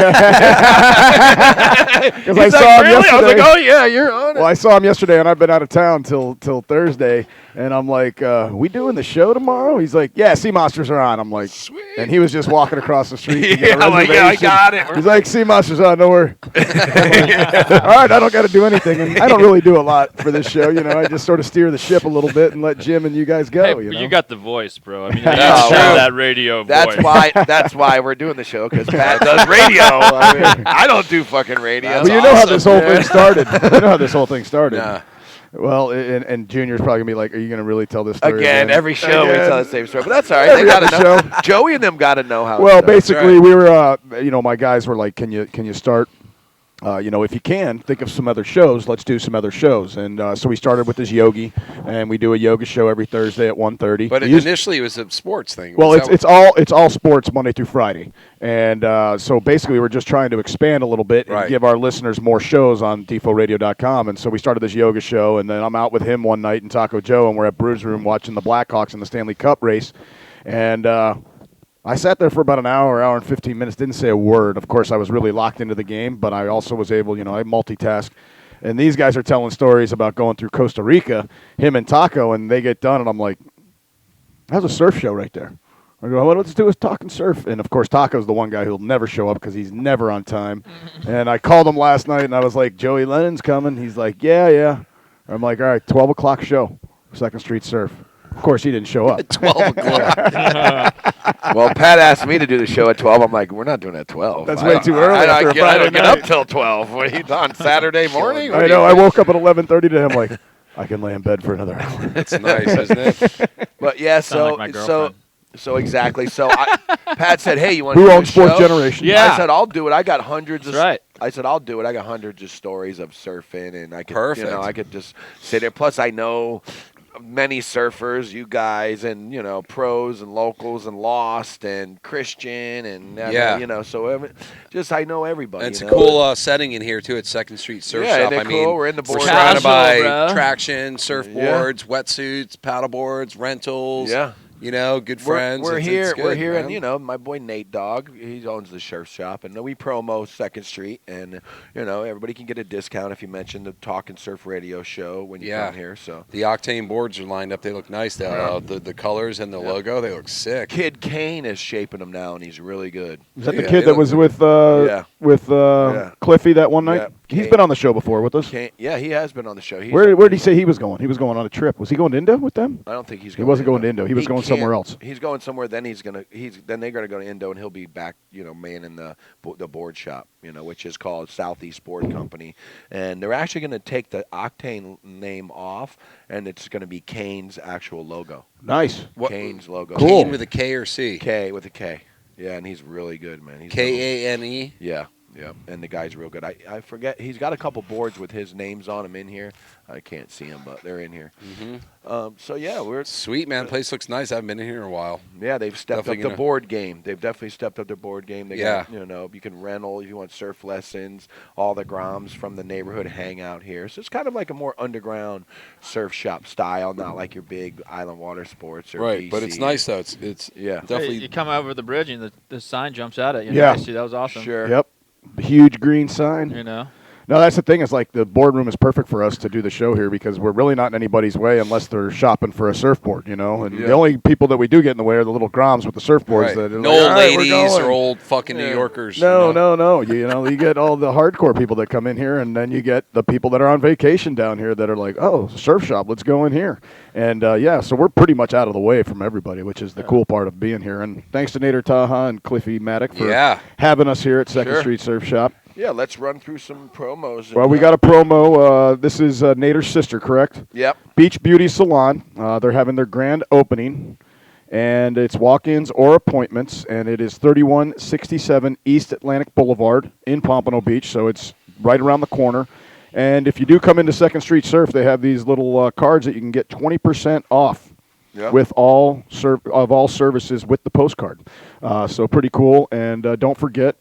I saw him yesterday. I was like, "Oh yeah, you're on it." Well, I saw him yesterday, and I've been out of town till Thursday, and I'm like, "We doing the show tomorrow?" He's like, "Yeah, Sea Monsters are on." I'm like, Sweet. and he was just walking across the street. To get a I'm like, "Yeah, I reservation. got it." He's like, "Sea Monsters on, don't worry." All right, I don't got to do anything, and I don't really do a lot for this show. I just sort of steer the ship a little bit and let Jim and you guys go. Hey, you but know? you got the voice, bro. I mean, you That's have true. that radio That's voice. That's why we're doing the show, because Pat does radio. I don't do fucking radio. Well, you know how this whole thing started. You know how this whole thing started. Nah. Well, and Junior's probably gonna be like, "Are you gonna really tell this story Again, every show we Again. tell the same story, but that's all right. Every They gotta know. other show. Joey and them gotta know how. Well, it's done. basically, we were, my guys were like, "Can you start? If you can, think of some other shows. Let's do some other shows." And so we started with this yogi, and we do a yoga show every Thursday at 1:30. But initially, it was a sports thing. Well, Was it's that it's all sports Monday through Friday, and so basically we're just trying to expand a little bit and Right. give our listeners more shows on deforadio.com. And so we started this yoga show, and then I'm out with him one night in Taco Joe, and we're at Brews Room watching the Blackhawks in the Stanley Cup race, and I sat there for about an hour and 15 minutes, didn't say a word. Of course, I was really locked into the game, but I also was able, I multitask. And these guys are telling stories about going through Costa Rica, him and Taco, and they get done, and I'm like, "That's a surf show right there." I go, "What let's do is talk and surf." And, of course, Taco's the one guy who'll never show up because he's never on time. And I called him last night, and I was like, "Joey Lennon's coming." He's like, yeah. I'm like, "All right, 12 o'clock show, 2nd Street Surf." Of course, he didn't show up. 12 o'clock? Well, Pat asked me to do the show at 12. I'm like, "We're not doing it at 12. That's way too early I after a don't Friday get night. up till 12. What are you on Saturday morning? What I are know. you I doing? woke up at 11:30 to him like, I can lay in bed for another hour. It's nice, isn't it? But yeah, Sound like my so exactly. So Pat said, "Hey, you want Who to do owns a show?" Fourth Generation? Yeah. I said, "I'll do it. I got hundreds of." That's right. I said, "I'll do it. I got hundreds of stories of surfing, and I could, Perfect. I could just sit there. Plus, I know many surfers, you guys, and pros and locals and Lost and Christian and Yeah. So just I know everybody. And it's a you know? cool setting in here, too, at 2nd Street Surf Yeah, Shop. isn't it I mean, cool? We're in the board. we're surrounded by Casual, bro. traction, surfboards, wetsuits, paddleboards, rentals. Yeah. Good friends. We're It's here. good, We're here, man. and my boy Nate Dogg, he owns the surf shop, and we promo 2nd Street, and everybody can get a discount if you mention the Talkin Surf Radio show when you come here. So the Octane boards are lined up. They look nice. The colors and the logo, they look sick. Kid Kane is shaping them now, and he's really good. Is that the Yeah, kid they that was with Yeah. Cliffy that one night? Yeah. He's Kane. been on the show before with us. Kane, yeah, he has been on the show. Where did he say he was going? He was going on a trip. Was he going to Indo with them? I don't think he's. He wasn't going to Indo. He was going somewhere can't- else. He's going somewhere. Then then they're gonna go to Indo, and he'll be back. Manning the board shop. Which is called Southeast Board Company, and they're actually gonna take the Octane name off, and it's gonna be Kane's actual logo. Nice. What- Kane's logo. Cool. Kane with a K or C? K with a K. Yeah, and he's really good, man. He's Kane. Yeah. Yeah, and the guy's real good. I forget. He's got a couple boards with his names on them in here. I can't see them, but they're in here. So yeah, we're Sweet, man. Place looks nice. I haven't been in here in a while. yeah. They've stepped Definitely up the gonna- board game. They've definitely stepped up their board game. They Yeah. got, you can rental if you want surf lessons. All the groms from the neighborhood hang out here. So it's kind of like a more underground surf shop style, not like your big Island Water Sports or Right, but it's BC. nice, though. It's Yeah. definitely. You come over the bridge and the sign jumps out at you. Yeah. See, that was awesome. Sure. Yep. Huge green sign. No, that's the thing. Is like the boardroom is perfect for us to do the show here because we're really not in anybody's way unless they're shopping for a surfboard, And Yeah. the only people that we do get in the way are the little groms with the surfboards. Right. That are No like, old "All right, we're ladies going." or old fucking New Yeah. Yorkers. No. You get all the hardcore people that come in here, and then you get the people that are on vacation down here that are like, "Oh, surf shop, let's go in here." And so we're pretty much out of the way from everybody, which is the cool part of being here. And thanks to Nader Taha and Cliffy Maddock for Yeah. having us here at Second Sure. Street Surf Shop. Yeah. Let's run through some promos. Well, we got a promo. This is Nader's sister, correct? Yep. Beach Beauty Salon. They're having their grand opening, and it's walk-ins or appointments, and it is 3167 East Atlantic Boulevard in Pompano Beach, so it's right around the corner. And if you do come into Second Street Surf, they have these little cards that you can get 20% off Yep. with all services with the postcard. So pretty cool. And don't forget,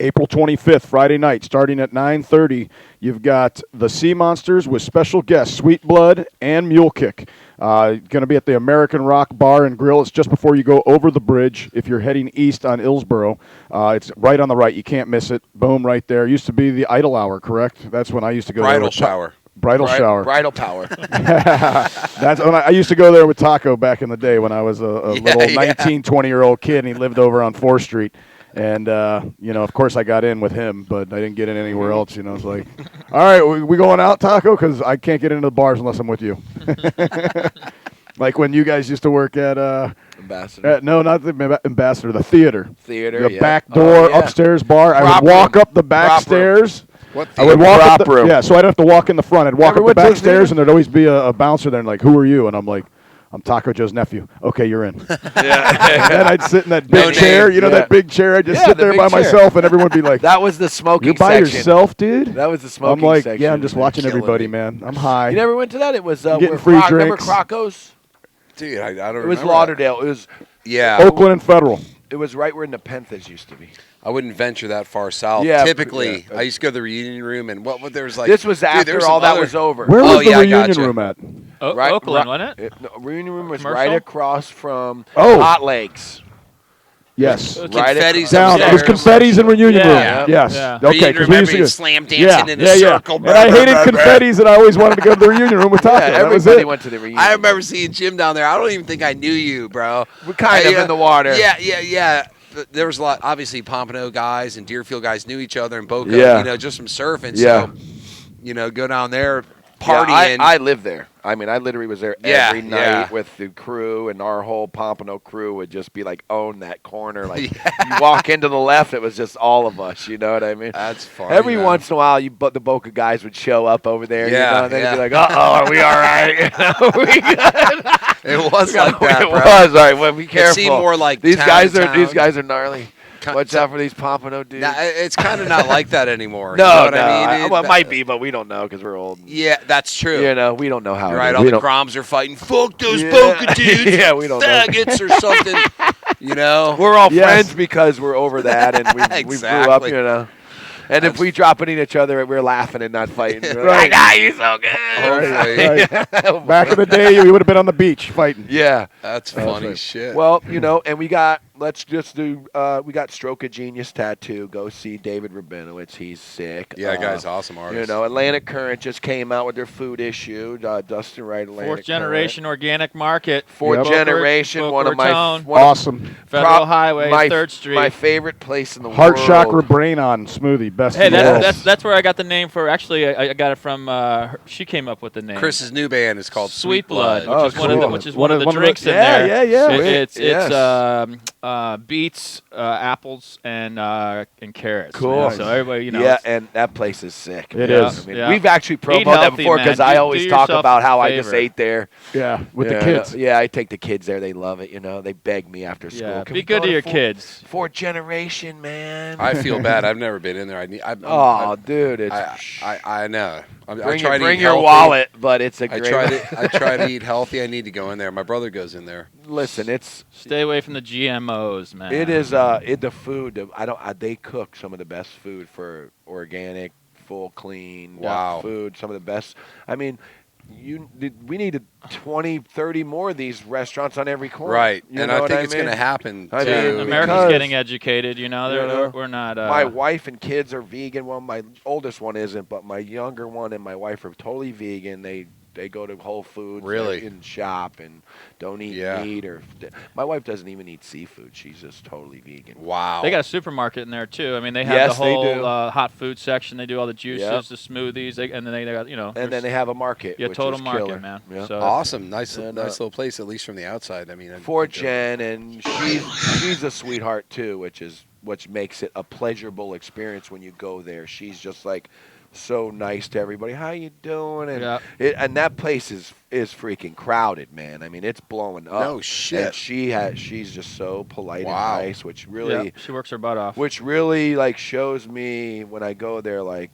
April 25th, Friday night, starting at 9:30. You've got the Sea Monsters with special guests Sweet Blood and Mule Kick. Going to be at the American Rock Bar and Grill. It's just before you go over the bridge if you're heading east on Hillsboro. It's right on the right. You can't miss it. Boom, right there. Used to be the Idle Hour, correct? That's when I used to go there. Bridal with shower. Bridal shower. Bridal power. That's when I used to go there with Taco back in the day when I was a little 19, 20-year-old kid, and he lived over on 4th Street. And, of course I got in with him, but I didn't get in anywhere else. It's like, all right, we going out, Taco? Because I can't get into the bars unless I'm with you. Like when you guys used to work at Ambassador. no, not the Ambassador, the theater. Theater, The yeah. back door, Yeah. upstairs bar. I Prop would walk room. up the back Prop room. stairs. What I would theater? walk up Prop the, room. yeah, so I'd have to walk in the front. I'd walk up the Everyone back takes stairs, theater? and there'd always be a bouncer there, and like, who are you? And I'm like, I'm Taco Joe's nephew. Okay, you're in. And then I'd sit in that big No chair, name. that big chair. I'd just Yeah, sit the there big by chair. myself, and everyone would be like, That was the smoking you're by section. yourself, dude? That was the smoking I'm like, section. yeah, I'm just They're watching killing everybody, me. man. I'm high. You never went to that? It was getting where free Remember drinks. Crocos? Dude, I don't It was remember Lauderdale. It was that. Yeah. Oakland and Federal. it was right where Nepenthes used to be. I wouldn't venture that far south. Yeah, Typically, yeah. I used to go to the reunion room, and what there was like. This was dude, after there was all some that other- was over. Where Oh, was the yeah, I reunion gotcha. room at? Right- Oakland, right- wasn't it? No, reunion room was Commercial? right across from Oh. Hot Lakes. Yes. It's Right Confetti's Down. It was upstairs. confettis in reunion Yeah. room. Yes. Yeah. Okay. Reunion 'cause room, we used to everybody go- slam dancing in a circle. And I hated confettis, and I always wanted to go to the reunion room with Taco. Yeah, that was everybody it. went to the reunion. I remember seeing Jim down there. I don't even think I knew you, bro. We're kind of in the water. Yeah. There was a lot. Obviously, Pompano guys and Deerfield guys knew each other, and Boca, Yeah. just from surfing. Yeah. So, go down there, Yeah, partying. I lived there. I mean, I literally was there Yeah, every night yeah. with the crew, and our whole Pompano crew would just be like, own that corner. Like, you walk into the left, it was just all of us. You know what I mean? That's funny. Every man. once in a while, the Boca guys would show up over there. Yeah, and they'd yeah. be like, "Uh-oh, are we all right?" We good? It was like that, It bro. was. All right, well, be careful. It seemed more like these town guys to are. These town. guys are gnarly. Con- Watch out for these Pompano dudes. Nah, it's kind of not like that anymore. no, you know what no. I mean? Well, it might be, but we don't know because we're old. Yeah, that's true. We don't know how. You're it right, is. all We the don't- Groms are fighting. Fuck those Yeah. Boca dudes. Yeah, we don't know. faggots or something. We're all Yes. friends because we're over that, and we grew up, Exactly. And if we drop it in each other, we're laughing and not fighting. We're Right. like, "Ah, you're so good." Hopefully. Back in the day, we would have been on the beach fighting. Yeah. That's funny right. shit. Well, and we got. Let's just do. We got Stroke of Genius tattoo. Go see David Rabinowitz. He's sick. yeah, guy's awesome artist. Atlantic Current just came out with their food issue. Dustin Wright, Atlantic Fourth generation organic market. Fourth Yep. generation. Boca One of my Raton. Awesome. Federal Highway, my, 3rd Street. My favorite place in the Heart world. chakra brain on smoothie. Best Hey, in the world. that's where I got the name for. Actually, I got it from. She came up with the name. Chris's new band is called Sweet Blood, Oh, which is one of the cool. which is One one of of- the one of the- drinks in yeah, there. yeah, yeah. It's Yes. beets, apples, and carrots. Cool. man. So everybody, Yeah, and that place is sick. It man. is. I mean, Yeah. we've actually Eat promoted that healthy, before because man. I Do always talk yourself about a how I just favor. ate there. Yeah, with the Yeah, kids. Yeah, I take the kids there. They love it. They beg me after school. Yeah, "Can be we good go to your fourth- kids. Fourth generation, man. I feel bad. I've never been in there. Oh, dude, it's I know. I bring try your, to bring eat your healthy. wallet, but it's a I great. try to eat healthy. I need to go in there. My brother goes in there. Listen, it's Stay away from the GMOs, man. it is the food. They cook some of the best food for organic, full, clean Wow. food. Some of the best. I mean, we needed 20, 30 more of these restaurants on every corner. Right. You And know I what think it's mean? going to happen. I too. mean, America's because- getting educated. We're not. My wife and kids are vegan. Well, my oldest one isn't, but my younger one and my wife are totally vegan. They go to Whole Foods Really? and shop and don't eat Yeah. meat. My wife doesn't even eat seafood. She's just totally vegan. Wow. They got a supermarket in there too. I mean, they have Yes, the they whole do. hot food section. They do all the juices, Yep. the smoothies, and then they got And then they have a market. yeah, which total is market, killer. man. Yeah. So awesome. Nice And, little place, at least from the outside. I mean, For Jen, and she's a sweetheart too, which makes it a pleasurable experience when you go there. She's just like so nice to everybody. How you doing? And Yeah. and that place is freaking crowded, man. I mean, it's blowing up. No shit. And she's just so polite Wow. and nice, which really yeah, she works her butt off. which really like shows me when I go there like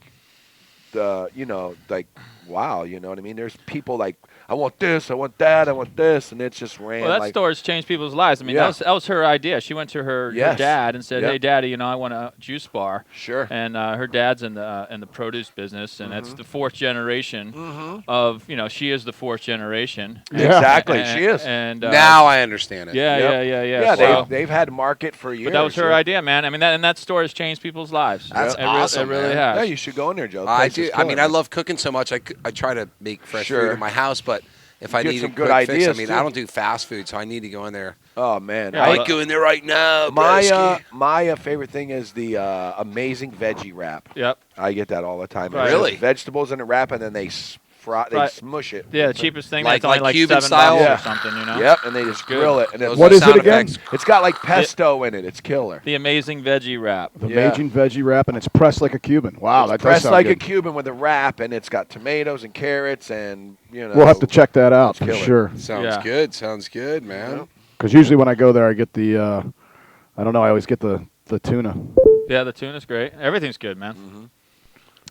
like wow, you know what I mean? There's people like I want this, I want that, I want this, and it's just ran. Well, that like, store's changed people's lives. I mean, Yeah. that was her idea. She went to her Yes. dad and said, Yep. "Hey, Daddy, I want a juice bar." Sure. And her dad's in the produce business, and it's the fourth generation of she is the fourth generation. Yeah. Exactly, And- she is. And Now I understand it. yeah. Yeah, So- they've had market for years. but that was her yeah. idea, man. I mean, that store has changed people's lives. That's it awesome, It really man. has. Yeah, you should go in there, Joe. The I place do. is I mean, killer. I love cooking so much. I try to make fresh Sure. food in my house, but if I Get need some a good quick fix, I ideas, mean, too. I don't do fast food, so I need to go in there. Oh man, Yeah, I well, ain't going there right now, my broski. my favorite thing is the amazing veggie wrap. Yep. I get that all the time. Right. It's just Really? Vegetables in a wrap, and then they they Right. smush it. Yeah, the cheapest thing. Like- That's only like like Cuban $7 style? or Yeah. something. Yep, and they just Good. grill it. And Those it's, What are is it sound again? effects. it's got like pesto in it. It's killer. The amazing veggie wrap. The Yeah. Amazing veggie wrap, and it's pressed like a Cuban. Wow, It's that does pressed sound like a good. Cuban with a wrap, and it's got tomatoes and carrots, and We'll have to check that out It's for killer. sure. Sounds Yeah. good. Sounds good, man. Because usually when I go there, I get the, I don't know, I always get the tuna. Yeah, the tuna's great. Everything's good, man.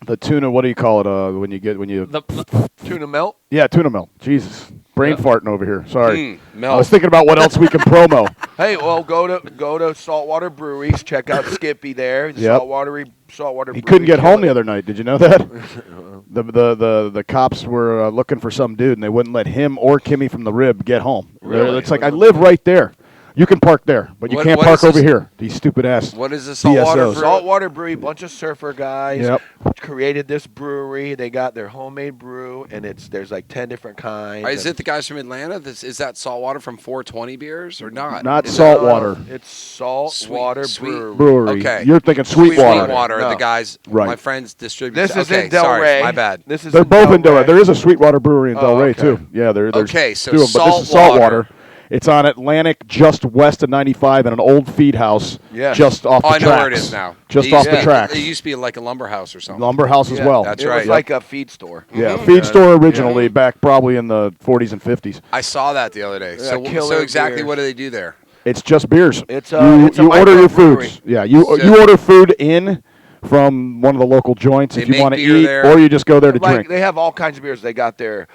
The tuna, what do you call it when you The, tuna melt. yeah, tuna melt. Jesus. Brain Yeah. farting over here. Sorry. I Mel. was thinking about what else we can promo. Hey, well, go to saltwater breweries. Check out Skippy there. The Yep. saltwater. He brewery couldn't get home killer. the other night. Did you know that? The cops were looking for some dude, and they wouldn't let him or Kimmy from the Rib get home. Really? It's like, I live right there. You can park there, but you What- can't what park is this? over here. These stupid ass. What is this saltwater DSOs. brew? Saltwater brewery, bunch of surfer guys Yep. created this brewery. They got their homemade brew, and there's like 10 different kinds. Is and- it the guys from Atlanta? Is that saltwater from 420 beers or not? Not Is salt it- water. It's saltwater Sweet brewery. Brewery. Okay. You're thinking Sweetwater. Sweetwater. No. The guys, Right. my friends distribute. This is okay, in Del sorry, Rey. my bad. This is They're both in Del Rey. Rey. There is a Sweetwater brewery in Oh, Del Rey, okay. too. Yeah, there's Okay, so two of them, but this is saltwater. Saltwater. It's on Atlantic, just west of 95, in an old feed house, Yes. just off the Oh, I tracks. know where it is now. Just It off used the to be- tracks. It used to be like a lumber house or something. Lumber house as Yeah, well. That's it right. was like a feed store. Yeah, feed store originally, back probably in the 40s and 50s. I saw that the other day. Yeah, killer So exactly beers. what do they do there? It's just beers. It's you a order your microbrewery. foods. Yeah, you So- order food in from one of the local joints They if you make want to beer eat, there. or you just go there to Like drink. they have all kinds of beers. They got their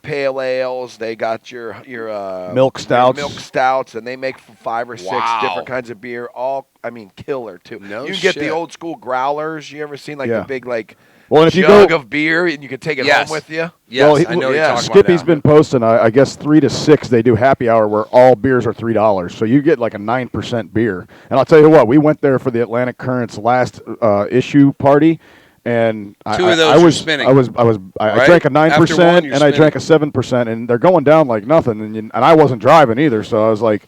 pale ales. They got your Milk stouts. milk stouts, and they make 5 or 6 Wow. different kinds of beer. All killer too. No you can get the shit. old school growlers. You ever seen like Yeah. the big like Well, and if you jug go, of beer and you can take it Yes. home with you? Yes, well, I know what yeah. you're talking Skippy's about. been posting. I guess 3 to 6 they do happy hour where all beers are $3, so you get like a 9% beer. And I'll tell you what, we went there for the Atlantic Currents last issue party, and Two of those I are was spinning. I Right? drank a After 9% one, you're and I drank a spinning. 7%, and they're going down like nothing. And I wasn't driving either, so I was like,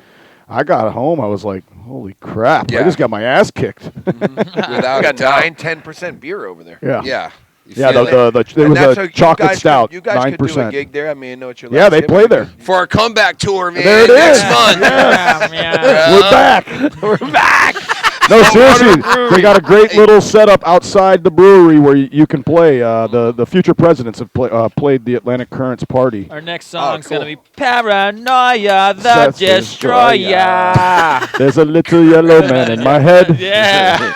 I got home, I was like, holy crap! I Yeah. just got my ass kicked. Without We a got doubt. 9-10% beer over there. yeah. Yeah. You Yeah, feel the it? it And was that's a you chocolate guys stout, Could, you guys could do a 9%. gig there. I mean, I know what you're. Yeah, they play there. For our comeback tour, man. There it next is. month. We're back. We're back. No, seriously, they got a great little setup outside the brewery where you can play. The future presidents have played the Atlantic Currents party. Our next song's cool. gonna be Paranoia, the That's Destroyer. There's a little yellow man in my head. Yeah.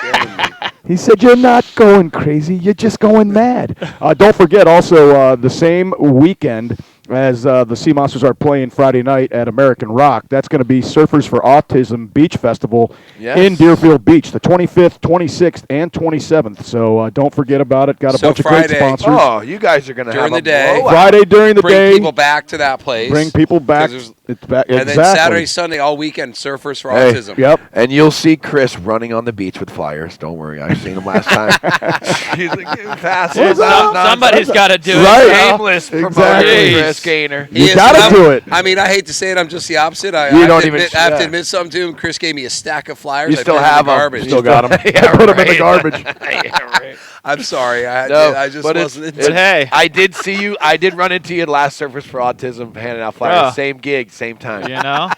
He said, "You're not going crazy. You're just going mad." Don't forget, also, the same weekend as the Sea Monsters are playing Friday night at American Rock, that's going to be Surfers for Autism Beach Festival Yes. in Deerfield Beach, the 25th, 26th, and 27th. So don't forget about it. Got a So bunch of Friday- great sponsors. Oh, you guys are gonna During have the a day. blowout. Friday during the Bring day, people back to that place. bring people back. 'Cause there's- It's back. And exactly. then Saturday, Sunday, all weekend, Surfers for Hey. Autism. Yep. And you'll see Chris running on the beach with flyers. Don't worry, I've seen him last time. He's like, "Give me passes." Somebody's got to do Right. it. Shameless promoter, Exactly. Chris Gaynor. He You is, gotta but do it. I mean, I hate to say it. I'm just the opposite. I You have don't to even- admit, I have to yeah. admit something to him. Chris gave me a stack of flyers. You I still put 'em in have the 'em. garbage. Still got them. Yeah, Put them in the right. garbage. I'm sorry. No, I just but wasn't. But hey, I did see you. I did run into you at last Surfers for Autism, handing out flyers. Yeah. Same gig, same time. you know,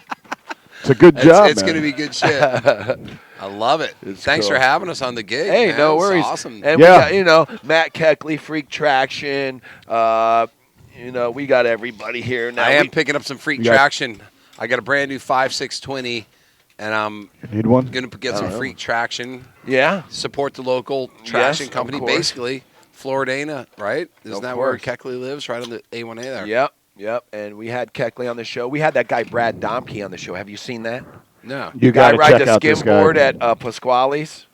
It's a good job. It's going to be good shit. I love it. It's Thanks cool. for having us on the gig. Hey, man. no It's worries. Awesome. And Yeah. we got, Matt Keckley, Freak Traction. We got everybody here now. I am We- picking up some freak You got- traction. I got a brand new 5620, and I'm Need one? going to get some freak traction. yeah. Support the local traction company, of course. basically. Floridana, right? Isn't Of that where course. Keckley lives? Right on the A1A there. Yep. Yep, and we had Keckley on the show. We had that guy Brad Domke on the show. Have you seen that? No. You Guy got to rides check a out this guy. skimboard at Pasquale's.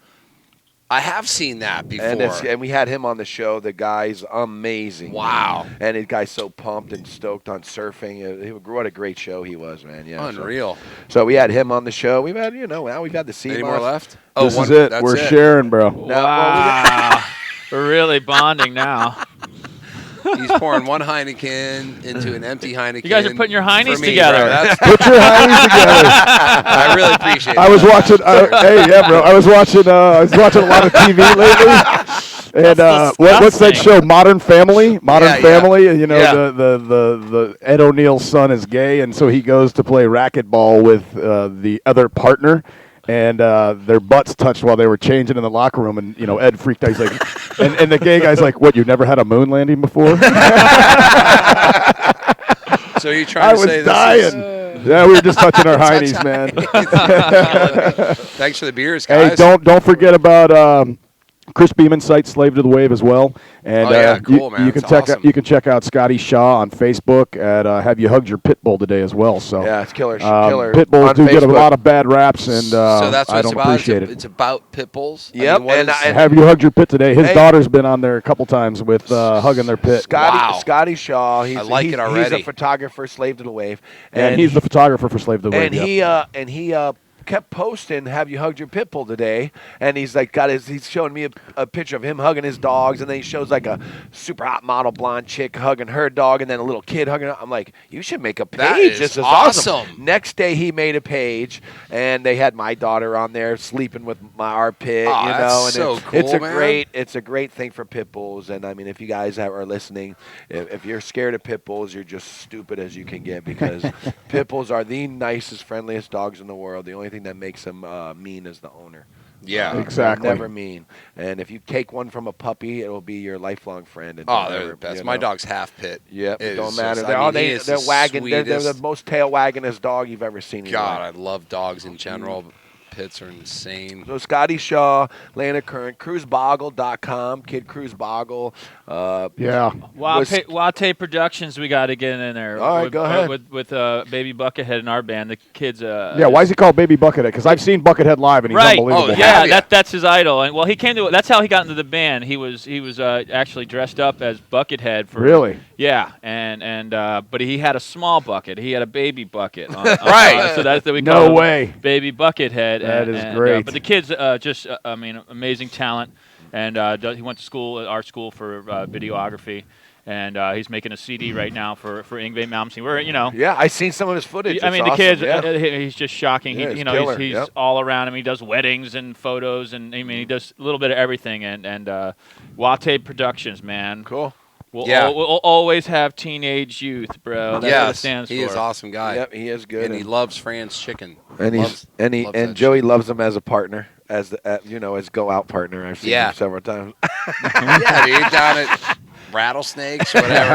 I have seen that before. And we had him on the show. The guy's amazing. Wow. And the guy's so pumped and stoked on surfing. What a great show he was, man. Yeah. Unreal. So we had him on the show. We've had, now we've had the Sea Any Moss. more left? This one- is it. that's We're it. sharing, bro. Wow. We're really bonding now. He's pouring one Heineken into an empty Heineken. You guys are putting your Heinies for me, together. bro. That's, Put your hands together. I really appreciate it. I was watching. Hey, yeah, bro. I was watching a lot of TV lately. And what's that show? Modern Family. Modern Family. And, the Ed O'Neill's son is gay, and so he goes to play racquetball with the other partner. And their butts touched while they were changing in the locker room, and Ed freaked out. He's like, and the gay guy's like, "What? You never had a moon landing before?" So you're trying to say I was dying. Yeah, we were just touching our heinies, man. Thanks for the beers, guys. Hey, don't forget about Chris Beeman's site, Slave to the Wave, as well. And cool, man. You can That's awesome. you can check out Scotty Shaw on Facebook at Have You Hugged Your Pit Bull today as well. So Yeah, it's killer. Killer. Pit bulls on do get a Facebook. lot of bad raps, and so that's what I it's don't about. appreciate it. It's about pit bulls. Yep, what and is- Have You Hugged Your Pit today? His Hey. daughter's been on there a couple times with hugging their pit. Wow. Scotty Shaw. I like it He's already. a photographer, Slave to the Wave, And he's the photographer for Slave to the Wave. and he kept posting, "Have you hugged your pit bull today?" And he's like, he's showing me a picture of him hugging his dogs, and then he shows like a super hot model blonde chick hugging her dog, and then a little kid hugging her. I'm like, you should make a page. That is This is awesome. Next day he made a page, and they had my daughter on there sleeping with our pit. Oh, you that's know, and so it's a cool, man. great thing for pit bulls. And I mean, if you guys are listening, if you're scared of pit bulls, you're just stupid as you can get, because pit bulls are the nicest, friendliest dogs in the world. The only thing that makes them mean is the owner. Yeah. They're Exactly. never mean. And if you take one from a puppy, it'll be your lifelong friend. And Oh, they'll they're never, the best. you My know. dog's half pit. Yep, It it don't is matter. just- They're, I mean, he they, is they're the wagging. They're the sweetest. most tail waggingest dog you've ever seen in your God, life. I love dogs in general. Pits are insane. So Scotty Shaw, Lana Current, cruiseboggle.com, Kid Cruise Boggle. Yeah. Wate Productions, we got to get in there. All right, with, go ahead. With Baby Buckethead in our band, the kids. Yeah, why is he called Baby Buckethead? Because I've seen Buckethead live, and he's Right. unbelievable. Oh, Yeah, Yeah. that's his idol, and well, he came to. That's how he got into the band. He was actually dressed up as Buckethead for. Really? Yeah, and but he had a small bucket. He had a baby bucket. Right. So that's that we No call him way. Baby Buckethead. That is great. But the kids, I mean, amazing talent, and he went to school at our school for videography. And he's making a CD right now for Yngwie Malmsteen. We're Yeah, I seen some of his footage. I mean, It's the kids. awesome, yeah. He's just shocking. Yeah, He, he's he's killer, he's yep. all around him. He does weddings and photos, and I mean, he does a little bit of everything. And Wate Productions, man. Cool. We'll, Yeah. we'll always have teenage youth, bro. That's what it Yes, stands he for. is an awesome guy. Yep, he is good. And he loves Fran's chicken. And Loves- loves that Joey shit. loves him as a partner, as as go out partner. I've seen Yeah. him several times. Yeah, dude, down at Rattlesnakes, whatever.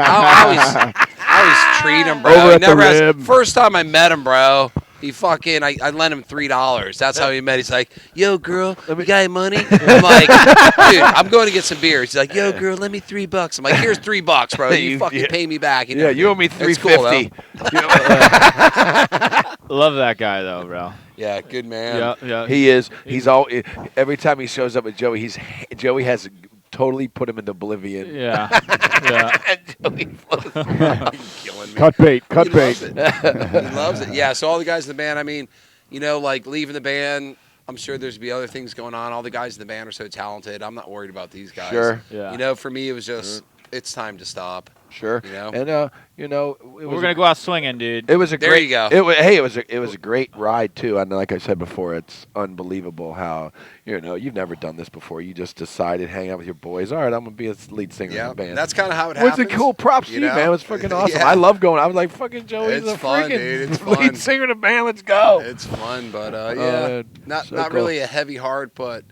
I always treat him, bro. Over He at the never has- Rib. First time I met him, bro, he fucking, I lent him $3. That's how he met. He's like, yo, girl, you got any money? I'm like, dude, I'm going to get some beers. He's like, yo, girl, lend me $3. I'm like, here's $3, bro. You fucking pay me back. Yeah, you owe me It's cool, though. $350. Love that guy though, bro. Yeah, good man. Yeah. He is. He's all. Every time he shows up with Joey, Joey has totally put him into oblivion. Yeah. Yeah. And Joey flows. Killing me. Cut bait. Cut He bait. loves it. He loves it. Yeah, so all the guys in the band, I mean, like leaving the band, I'm sure there's be other things going on. All the guys in the band are so talented. I'm not worried about these guys. Sure. Yeah. For me, it was just, it's time to stop. Sure. You know? And We're gonna go out swinging, dude. It was a There great. you go. It was a great ride too. And like I said before, it's unbelievable how you've never done this before. You just decided hang out with your boys. All right, I'm gonna be a lead singer in Yeah, the band. that's kind of how it What's happens. a cool props to you you, know? man. It was fucking awesome. Yeah. I love going. I was like, fucking Joey's It's a fun, freaking dude. It's lead fun. singer in the band. Let's go. It's fun, but yeah, not so not cool. really a heavy heart, but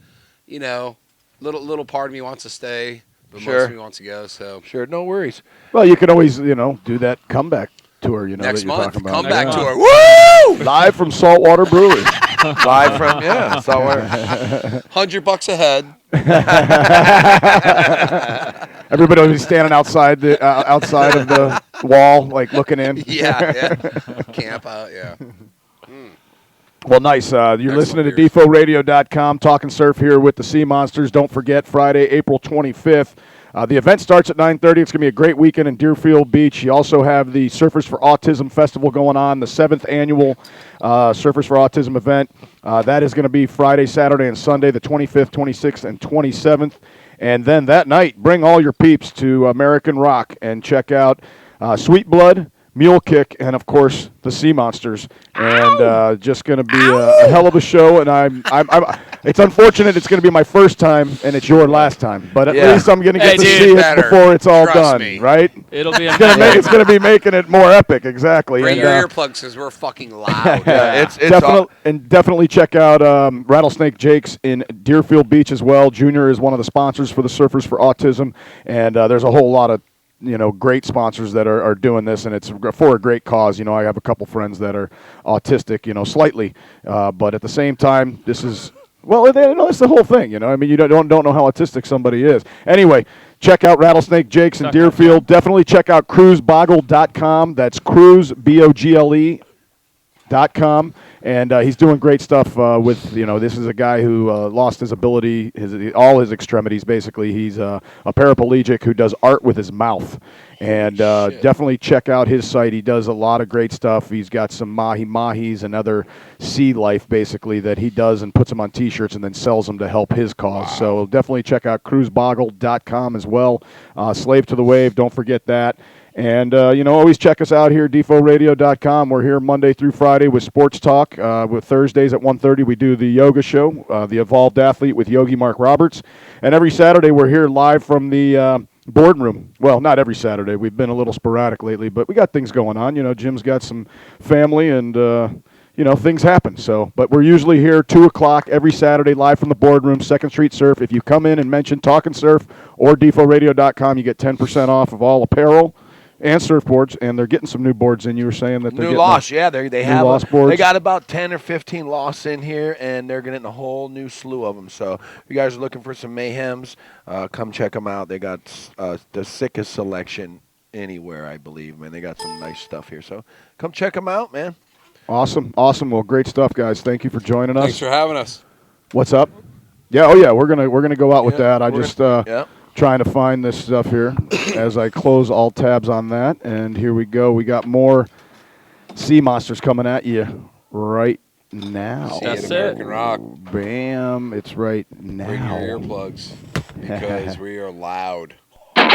little part of me wants to stay, but Sure. most of me wants to go. So Sure, no worries. Well, you can always, do that comeback tour, next that you're month, talking about. comeback Next tour. month. Woo! Live from Saltwater Brewery. Live from, yeah. So we're $100 a head. Everybody will be standing outside the outside of the wall, like looking in. Yeah. Camp out, yeah. Well, nice. You're listening to beers. DefoeRadio.com, Talking Surf here with the Sea Monsters. Don't forget, Friday, April 25th. The event starts at 9:30. It's going to be a great weekend in Deerfield Beach. You also have the Surfers for Autism Festival going on, the 7th annual Surfers for Autism event. That is going to be Friday, Saturday, and Sunday, the 25th, 26th, and 27th. And then that night, bring all your peeps to American Rock and check out Sweet Blood, Mule Kick, and of course the Sea Monsters, and just going to be a hell of a show. And I'm it's unfortunate it's going to be my first time and it's your last time, but at least I'm going to get to see it before it's all done, right? It'll be it's going to be making it more epic, exactly. Bring and, your earplugs because we're fucking loud. it's definitely check out Rattlesnake Jake's in Deerfield Beach as well. Junior is one of the sponsors for the Surfers for Autism, and there's a whole lot of great sponsors that are doing this, and it's for a great cause. I have a couple friends that are autistic, slightly, but at the same time, this is, it's the whole thing, I mean, you don't know how autistic somebody is. Anyway, check out Rattlesnake Jake's in Deerfield. Definitely check out cruisebogle.com. That's cruise, BOGLE.com. And he's doing great stuff with, this is a guy who lost his ability, all his extremities, basically. He's a paraplegic who does art with his mouth. And definitely check out his site. He does a lot of great stuff. He's got some mahi-mahis and other sea life, basically, that he does and puts them on T-shirts and then sells them to help his cause. Wow. So definitely check out cruisebogle.com as well. Slave to the Wave, don't forget that. And, always check us out here, DefoeRadio.com. We're here Monday through Friday with Sports Talk. With Thursdays at 1:30, we do the yoga show, The Evolved Athlete with Yogi Mark Roberts. And every Saturday, we're here live from the boardroom. Well, not every Saturday. We've been a little sporadic lately, but we got things going on. Jim's got some family and, things happen. So, but we're usually here 2 o'clock every Saturday live from the boardroom, 2nd Street Surf. If you come in and mention Talkin' Surf or DefoeRadio.com, you get 10% off of all apparel and surfboards, and they're getting some new boards in. You were saying that they're new loss, they have lost boards. They got about 10 or 15 loss in here, and they're getting a whole new slew of them. So if you guys are looking for some mayhems, come check them out. They got the sickest selection anywhere, I believe, man. They got some nice stuff here. So come check them out, man. Awesome. Well, great stuff, guys. Thank you for joining us. Thanks for having us. What's up? Yeah, we're gonna go out with that. I just trying to find this stuff here as I close all tabs on that. And here we go. We got more Sea Monsters coming at you right now. See you at American Rock. Bam. It's right now. Bring your earplugs because we are loud. This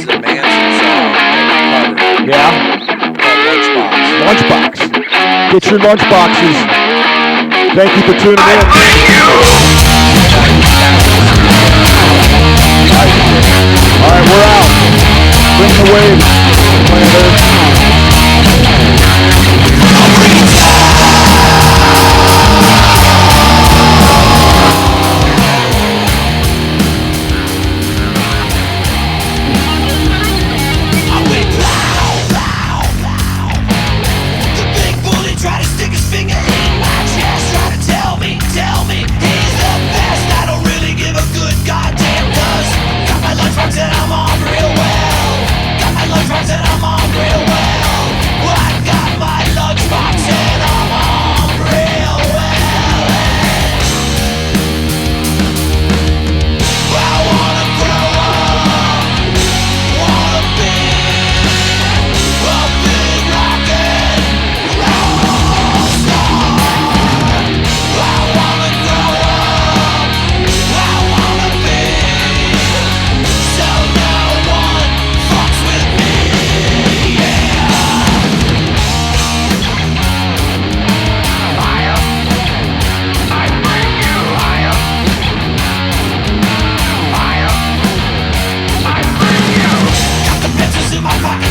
is a Manson song that we covered. Yeah. Lunchbox. Get your lunchboxes. Thank you for tuning in. All right, we're out. Bring the wave. Planet Earth.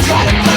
Try to